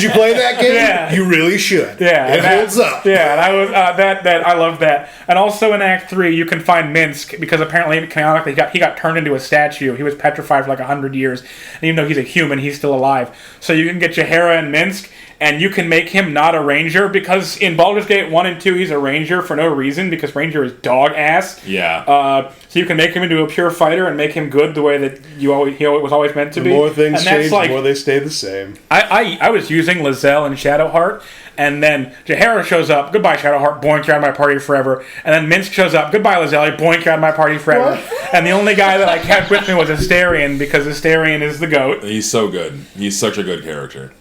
you play that game? Yeah. You really should. Yeah. It holds up. Yeah, and I was I love that. And also in Act 3, you can find Minsk, because apparently, canonically, he got turned into a statue. He was petrified for like 100 years. And even though he's a human, he's still alive. So you can get Jahara and Minsk, and you can make him not a ranger, because in Baldur's Gate 1 and 2, he's a ranger for no reason, because ranger is dog ass. Yeah. So you can make him into a pure fighter and make him good the way that he was always meant to be. The more things change, like, the more they stay the same. I was using Lizelle and Shadowheart, and then Jahara shows up, goodbye Shadowheart, boink, you're out of my party forever. And then Minsk shows up, goodbye Lizelle, boink, you're out of my party forever. What? And the only guy that I kept with me was Astarion, because Astarion is the GOAT. He's so good. He's such a good character.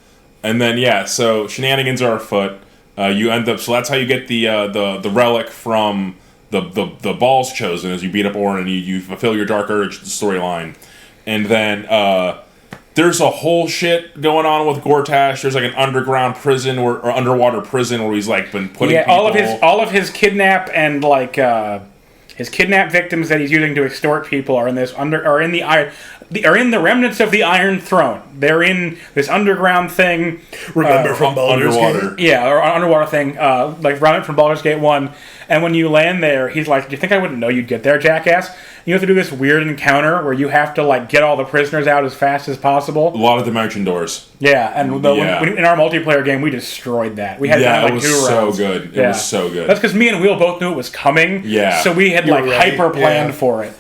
And then, so shenanigans are afoot. You end up, so that's how you get the relic from the balls chosen, as you beat up Orin and you fulfill your Dark Urge storyline. And then there's a whole shit going on with Gortash. There's like an underground prison or underwater prison where he's like been putting people. all of his kidnap and like his kidnap victims that he's using to extort people are in the remnants of the Iron Throne. They're in this underground thing. Remember from Baldur's underwater. Gate? Yeah, or underwater thing, like remnant from Baldur's Gate 1. And when you land there, he's like, do you think I wouldn't know you'd get there, jackass? You have to do this weird encounter where you have to like get all the prisoners out as fast as possible. A lot of dimension doors. Yeah, and when in our multiplayer game, we destroyed that. We had it was 2 rounds. So good. It was so good. That's because me and Will both knew it was coming. Yeah. So we had hyper planned for it.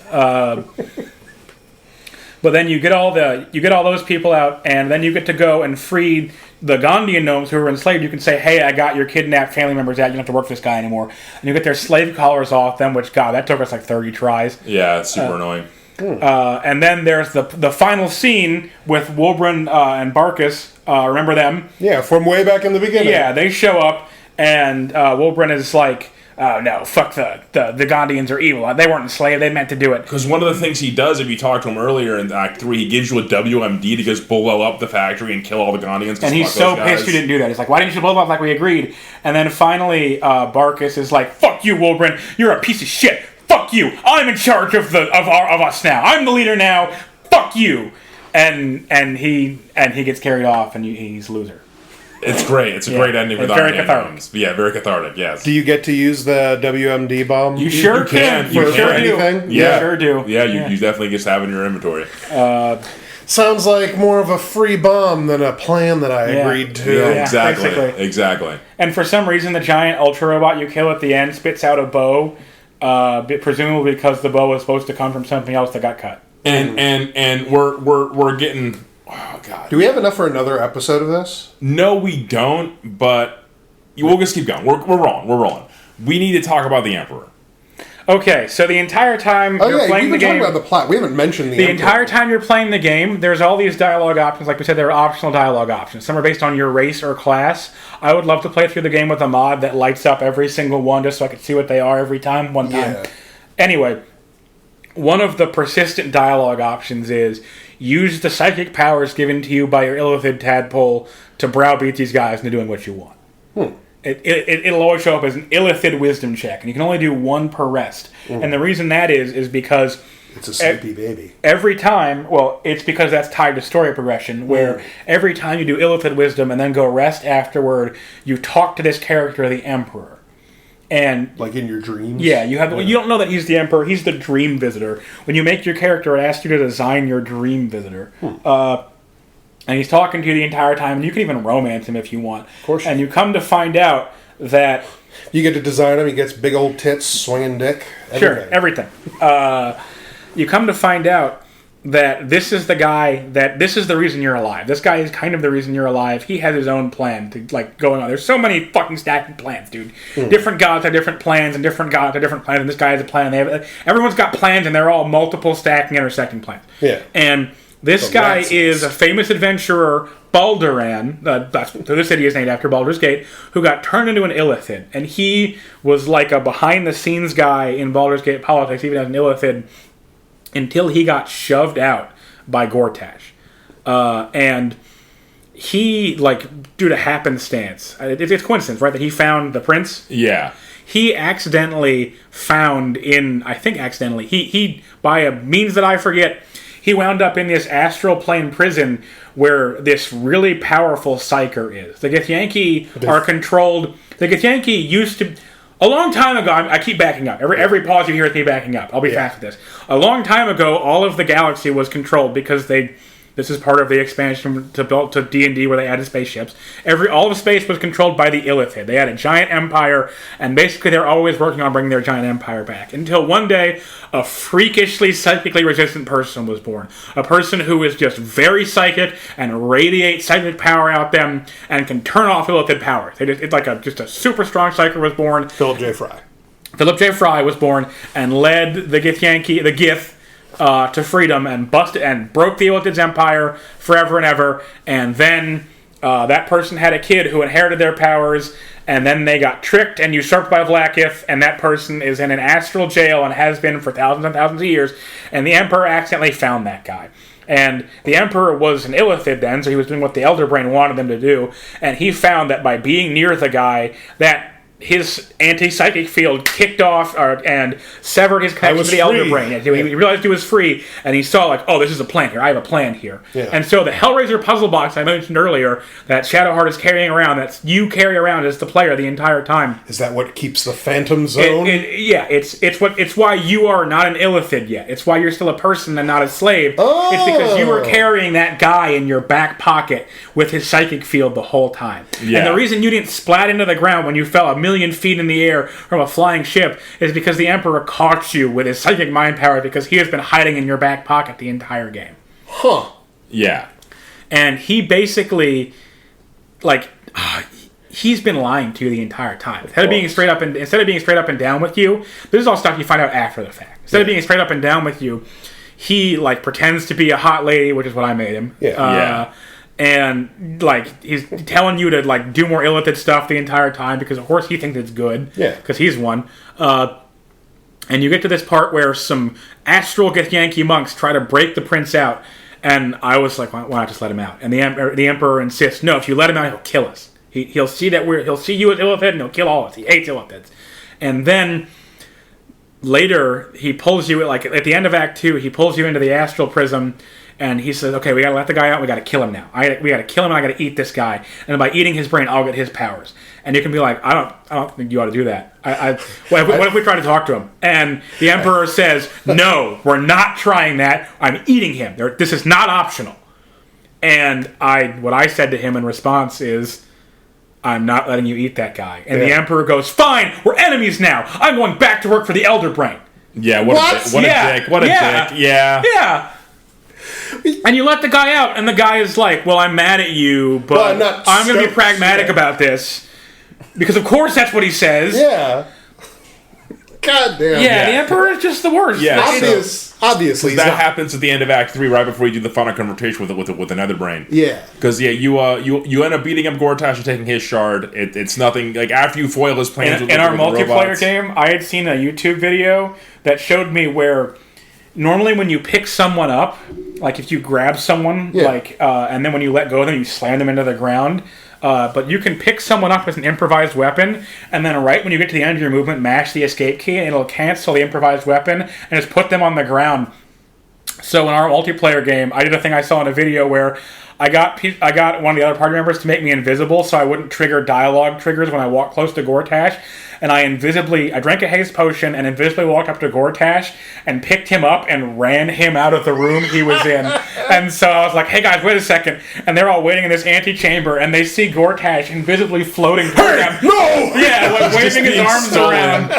But then you get all those people out, and then you get to go and free the Gondian gnomes who were enslaved. You can say, hey, I got your kidnapped family members out. You don't have to work for this guy anymore. And you get their slave collars off them, which, God, that took us like 30 tries. Yeah, it's super annoying. And then there's the final scene with Wulbren and Barcis. Remember them? Yeah, from way back in the beginning. Yeah, they show up, and Wulbren is like, oh no, fuck the Gondians are evil. They weren't enslaved, they meant to do it. Because one of the things he does, if you talk to him earlier in Act 3, he gives you a WMD to just blow up the factory and kill all the Gondians. And he's so pissed you didn't do that. He's like, why didn't you blow them up like we agreed? And then finally, Barcis is like, fuck you, Wulbren, you're a piece of shit. Fuck fuck you. I'm in charge of us now. I'm the leader now. Fuck you. And he gets carried off, and he's a loser. It's great. It's a great ending with Iron Man. Yeah, very cathartic. Yes. Do you get to use the WMD bomb? You sure can. You sure anything? do. Yeah. You sure do. Yeah, you definitely just have in your inventory. Sounds like more of a free bomb than a plan that I agreed to. Yeah, exactly. And for some reason, the giant ultra robot you kill at the end spits out a bow, presumably because the bow was supposed to come from something else that got cut. And we're getting. Oh God. Do we have enough for another episode of this? No, we don't. But we'll just keep going. We're rolling. We need to talk about the Emperor. Okay, so the entire time you're playing the game... talking about the plot. We haven't mentioned the entire time you're playing the game, there's all these dialogue options. Like we said, there are optional dialogue options. Some are based on your race or class. I would love to play through the game with a mod that lights up every single one just so I could see what they are every time, one time. Yeah. Anyway, one of the persistent dialogue options is use the psychic powers given to you by your Illithid tadpole to browbeat these guys into doing what you want. It'll always show up as an Illithid wisdom check, and you can only do one per rest. And the reason that is because it's a sleepy baby. Every time, it's because that's tied to story progression, where every time you do Illithid wisdom and then go rest afterward, you talk to this character, the Emperor. And like in your dreams? Yeah, you don't know that he's the Emperor, he's the dream visitor. When you make your character, it asks you to design your dream visitor. And he's talking to you the entire time, and you can even romance him if you want. Of course. And you come to find out that... You get to design him, he gets big old tits, swinging dick. Sure, everything. You come to find out that this is the guy, this is the reason you're alive. This guy is kind of the reason you're alive. He has his own plan to, going on. There's so many fucking stacking plans, dude. Different gods have different plans, and different gods have different plans, and this guy has a plan. Everyone's got plans, and they're all multiple stacking, intersecting plans. Yeah. And... This guy is a famous adventurer, Balduran, the city is named after Baldur's Gate, who got turned into an Illithid. And he was like a behind-the-scenes guy in Baldur's Gate politics, even as an Illithid, until he got shoved out by Gortash. And he, due to happenstance, it's coincidence, right, that he found the prince? Yeah. He accidentally found he by a means that I forget... He wound up in this astral plane prison where this really powerful psyker is. The Githyanki are controlled. The Githyanki used to... A long time ago... I keep backing up. Every pause you hear is me backing up. I'll be fast with this. A long time ago, all of the galaxy was controlled because they... This is part of the expansion to D&D where they added spaceships. All of space was controlled by the Illithid. They had a giant empire, and basically they're always working on bringing their giant empire back. Until one day, a freakishly psychically resistant person was born. A person who is just very psychic and radiates psychic power out them and can turn off Illithid powers. It's like just a super strong psyker was born. Philip J. Fry. Philip J. Fry was born and led the Gith to freedom and busted and broke the Illithid's empire forever and ever. And then that person had a kid who inherited their powers, and then they got tricked and usurped by Vlaakith, and that person is in an astral jail and has been for thousands and thousands of years. And the Emperor accidentally found that guy. And the Emperor was an Illithid then, so he was doing what the Elder Brain wanted him to do. And he found that by being near the guy, that his anti-psychic field kicked off and severed his connection to the Elder Brain. He realized he was free, and he saw, this is a plan here. I have a plan here. Yeah. And so the Hellraiser puzzle box I mentioned earlier, that Shadowheart is carrying around, that you carry around as the player the entire time. Is that what keeps the Phantom Zone? It's why you are not an Illithid yet. It's why you're still a person and not a slave. Oh. It's because you were carrying that guy in your back pocket with his psychic field the whole time. Yeah. And the reason you didn't splat into the ground when you fell a million feet in the air from a flying ship is because the Emperor caught you with his psychic mind power because he has been hiding in your back pocket the entire game. Huh. Yeah. And he basically, he's been lying to you the entire time. Instead of being straight up and down with you, this is all stuff you find out after the fact. Instead of being straight up and down with you, he pretends to be a hot lady, which is what I made him. Yeah. And, he's telling you to, do more Illithid stuff the entire time because, of course, he thinks it's good. Yeah. Because he's one. And you get to this part where some astral Githyanki monks try to break the prince out. And I was like, why not just let him out? And the Emperor insists, no, if you let him out, he'll kill us. He'll see you as Illithid and he'll kill all of us. He hates Illithids. And then later, he pulls you, like, at the end of Act 2, he pulls you into the astral prism, and he says, okay, we gotta let the guy out, we gotta kill him now. We gotta kill him, and I gotta eat this guy. And by eating his brain, I'll get his powers. And you can be like, I don't think you ought to do that. What if we try to talk to him? And the Emperor says, no, we're not trying that. I'm eating him. This is not optional. And what I said to him in response is, I'm not letting you eat that guy. And the Emperor goes, fine, we're enemies now. I'm going back to work for the Elder Brain. Yeah, what a dick. What a dick. Yeah. Yeah. And you let the guy out, and the guy is like, well, I'm mad at you, but I'm going to be pragmatic about this. Because, of course, that's what he says. Yeah. God damn. Yeah, the Emperor is just the worst. Yeah, obviously. That happens at the end of Act 3, right before you do the final confrontation with another brain. Yeah. Because, you end up beating up Gortash and taking his shard. It's nothing, like, after you foil his plans in our multiplayer game, I had seen a YouTube video that showed me where normally when you pick someone up, like if you grab someone, and then when you let go of them, you slam them into the ground. But you can pick someone up with an improvised weapon, and then right when you get to the end of your movement, mash the escape key, and it'll cancel the improvised weapon, and just put them on the ground. So in our multiplayer game, I did a thing I saw in a video where I got one of the other party members to make me invisible so I wouldn't trigger dialogue triggers when I walked close to Gortash. And I drank a haste potion and invisibly walked up to Gortash and picked him up and ran him out of the room he was in. And so I was like, hey guys, wait a second. And they're all waiting in this antechamber and they see Gortash invisibly floating toward them. No! Yeah, like waving his arms around.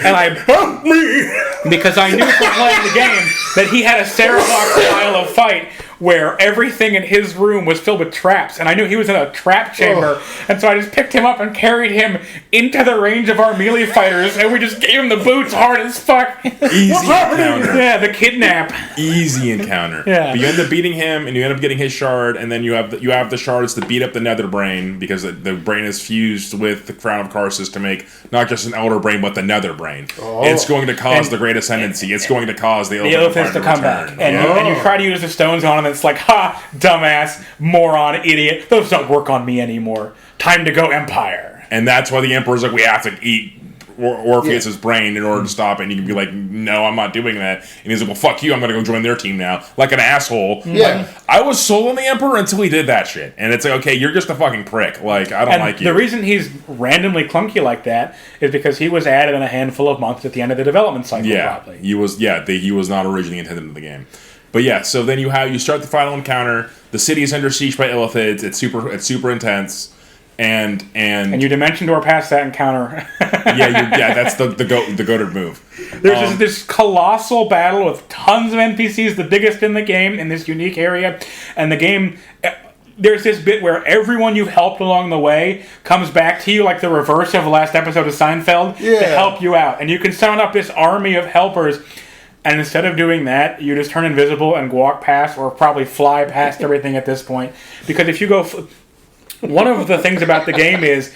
And help me! Because I knew from playing the game that he had a Sarabok style of fight where everything in his room was filled with traps, and I knew he was in a trap chamber, and so I just picked him up and carried him into the range of our melee fighters, and we just gave him the boots hard as fuck. Easy encounter. Yeah, the kidnap. Easy encounter. Yeah. But you end up beating him, and you end up getting his shard, and then you have the shards to beat up the Nether Brain, because the brain is fused with the Crown of Karsus to make not just an Elder Brain, but the Nether Brain. Oh. It's going to cause the Great Ascendancy. It's going to cause the Elephants to come back. And you try to use the stones on him, and it's like, ha, dumbass, moron, idiot. Those don't work on me anymore. Time to go Empire. And that's why the Emperor's like, we have to eat Orpheus's brain in order to stop it. And you can be like, no, I'm not doing that. And he's like, well, fuck you, I'm going to go join their team now. Like an asshole. Yeah. Like, I was sold on the Emperor until he did that shit. And it's like, okay, you're just a fucking prick. Like, I don't like you. The reason he's randomly clunky like that is because he was added in a handful of months at the end of the development cycle, probably. He was not originally intended in the game. But yeah, so then you start the final encounter. The city is under siege by illithids. It's super intense, and you dimension door past that encounter. that's the goated move. There's this colossal battle with tons of NPCs, the biggest in the game in this unique area, and the game. There's this bit where everyone you've helped along the way comes back to you, like the reverse of the last episode of Seinfeld, to help you out, and you can summon up this army of helpers. And instead of doing that, you just turn invisible and walk past, or probably fly past everything at this point. Because if you go... one of the things about the game is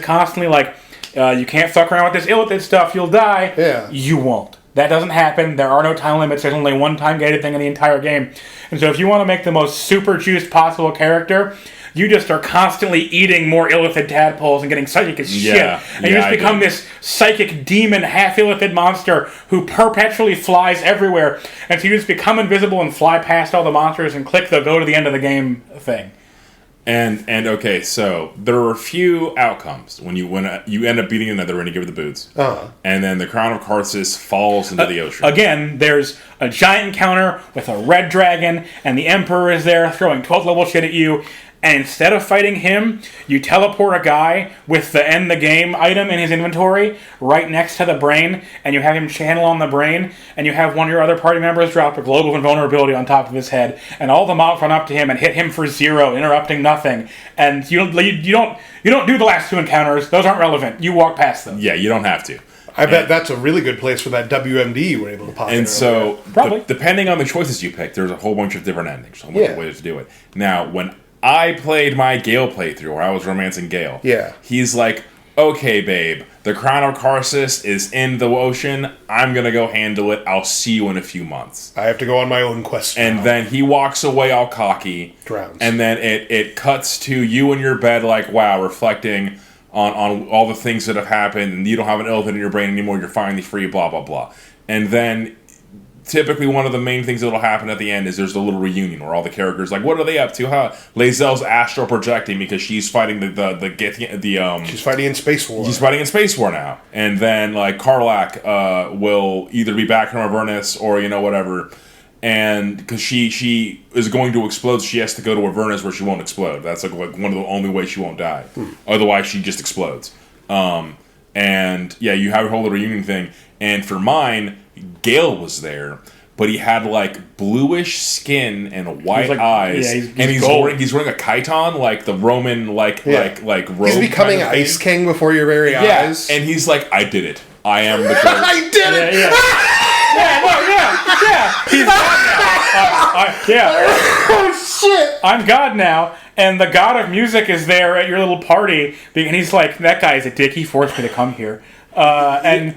constantly like, you can't fuck around with this illithid stuff, you'll die. Yeah. You won't. That doesn't happen. There are no time limits. There's only one time gated thing in the entire game. And so if you want to make the most super juiced possible character... you just are constantly eating more illithid tadpoles and getting psychic as shit. And you just become this psychic demon, half-illithid monster who perpetually flies everywhere. And so you just become invisible and fly past all the monsters and click the go to the end of the game thing. And okay, so there are a few outcomes when you end up beating another and you give it the boots. And then the Crown of Karsus falls into the ocean. Again, there's a giant encounter with a red dragon, and the Emperor is there throwing 12th level shit at you. And instead of fighting him, you teleport a guy with the end the game item in his inventory right next to the brain, and you have him channel on the brain, and you have one of your other party members drop a global invulnerability on top of his head, and all the mobs run up to him and hit him for 0, interrupting nothing. And you don't do the last 2 encounters; those aren't relevant. You walk past them. Yeah, you don't have to. I bet that's a really good place for that WMD you were able to pop in. And so, probably depending on the choices you pick, there's a whole bunch of different endings, a whole bunch of ways to do it. Now, when I played my Gale playthrough where I was romancing Gale. Yeah. He's like, okay, babe, the Crown of Karsus is in the ocean. I'm going to go handle it. I'll see you in a few months. I have to go on my own quest now. And then he walks away all cocky. Drowns. And then it cuts to you in your bed like, wow, reflecting, on all the things that have happened, and you don't have an elephant in your brain anymore, you're finally free, blah, blah, blah. And then, typically one of the main things that'll happen at the end is there's a little reunion where all the characters, like, what are they up to? Huh? Lae'zel's astral projecting because she's fighting she's fighting in Space War. She's fighting in Space War now. And then, like, Karlach will either be back in Avernus or, whatever. And because she is going to explode, so she has to go to Avernus where she won't explode. That's like one of the only ways she won't die. Otherwise, she just explodes. And yeah, you have a whole little reunion thing. And for mine, Gale was there, but he had like bluish skin and white eyes, and he's wearing a chiton, like the Roman like robe. He's becoming Ice King before your very eyes. And he's like, I did it. I am the ghost. I did it. He's God now. Oh shit! I'm God now, and the God of music is there at your little party, and he's like, that guy is a dick. He forced me to come here. And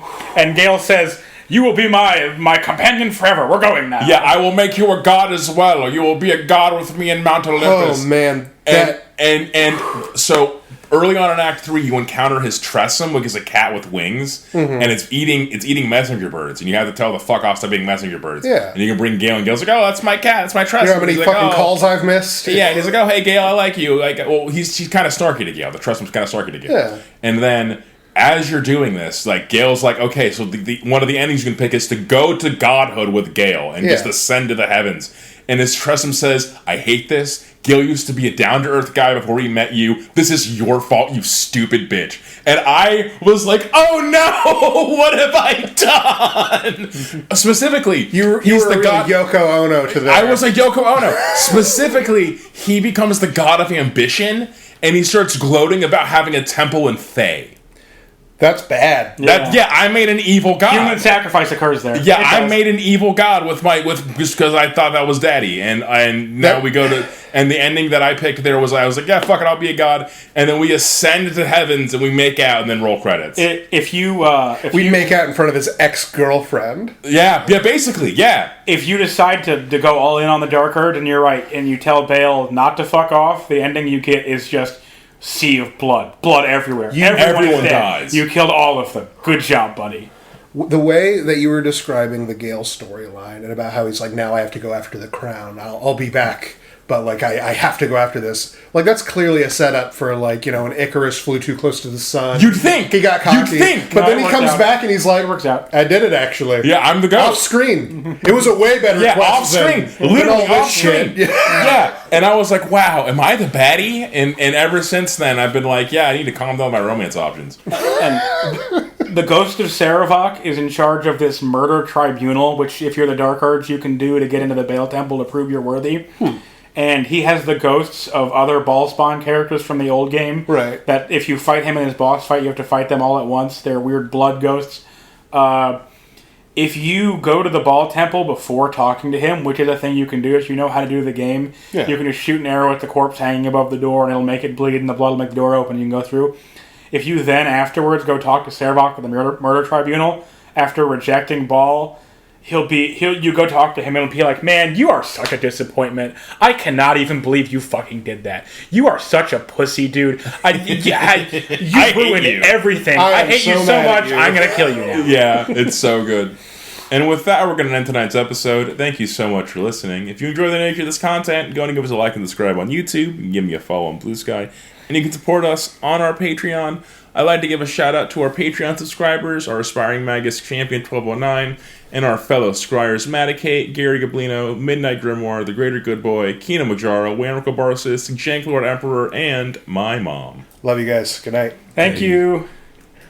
Gale says, you will be my companion forever. We're going now. Yeah, I will make you a god as well. You will be a god with me in Mount Olympus. Oh man, and so early on in Act 3, you encounter his Tressum, which is a cat with wings, and it's eating messenger birds, and you have to tell the fuck off stop being messenger birds. Yeah, and you can bring Gale, and Gale's like, oh, that's my cat, that's my Tressum. You know how many fucking calls I've missed? Yeah, he's like, oh, hey Gale, I like you. Like, well, she's kind of snarky to Gale. The Tressum's kind of snarky to Gale. Yeah, and then, as you're doing this, like, Gale's like, okay, so the one of the endings you can pick is to go to godhood with Gale and just ascend to the heavens. And as Tressum says, I hate this. Gale used to be a down-to-earth guy before he met you. This is your fault, you stupid bitch. And I was like, oh no, what have I done? Specifically, he's the god Yoko Ono to that. I was like Yoko Ono. Specifically, he becomes the god of ambition, and he starts gloating about having a temple in Thay. That's bad. I made an evil god. Human sacrifice occurs there. Yeah, I made an evil god with just because I thought that was daddy, and now we go to, and the ending that I picked there was I was like, yeah, fuck it, I'll be a god, and then we ascend to heavens and we make out and then roll credits. If you make out in front of his ex-girlfriend. Yeah, basically, yeah. If you decide to go all in on the Dark Herd and you're right, and you tell Bale not to fuck off, the ending you get is just sea of blood everywhere. Everyone dies. You killed all of them. Good job, buddy. The way that you were describing the Gale storyline and about how he's like, now I have to go after the crown. I'll be back, but like I have to go after this. Like that's clearly a setup for like an Icarus flew too close to the sun. You'd think he got cocky. But then he comes back and he's like, it works out. I did it actually. Yeah, I'm the ghost. Off screen. It was a way better. Off screen. Literally off screen. Yeah. And I was like, wow, am I the baddie? And ever since then, I've been like, yeah, I need to calm down my romance options. And the Ghost of Saravak is in charge of this murder tribunal, which if you're the Dark Herds, you can do to get into the Bale Temple to prove you're worthy. And he has the ghosts of other Ballspawn characters from the old game. Right. That if you fight him in his boss fight, you have to fight them all at once. They're weird blood ghosts. If you go to the Ball Temple before talking to him, which is a thing you can do if you know how to do the game, you can just shoot an arrow at the corpse hanging above the door and it'll make it bleed and the blood will make the door open and you can go through. If you then afterwards go talk to Saravak at the murder tribunal, after rejecting Ball, you go talk to him and he'll be like, man, you are such a disappointment. I cannot even believe you fucking did that. You are such a pussy, dude. You ruined everything. I hate you so much. I'm going to kill you now. Yeah, it's so good. And with that, we're going to end tonight's episode. Thank you so much for listening. If you enjoy the nature of this content, go and give us a like and subscribe on YouTube. And give me a follow on Blue Sky. And you can support us on our Patreon. I'd like to give a shout out to our Patreon subscribers, our aspiring Magus Champion 1209, and our fellow Scryers Maticate, GaryGoblino, MidniteGrimoire, The Greater Good Boy, Kinomajaro, Wanrical, Barcis, Janklord Emperor, and my mom. Love you guys. Good night. Thank you.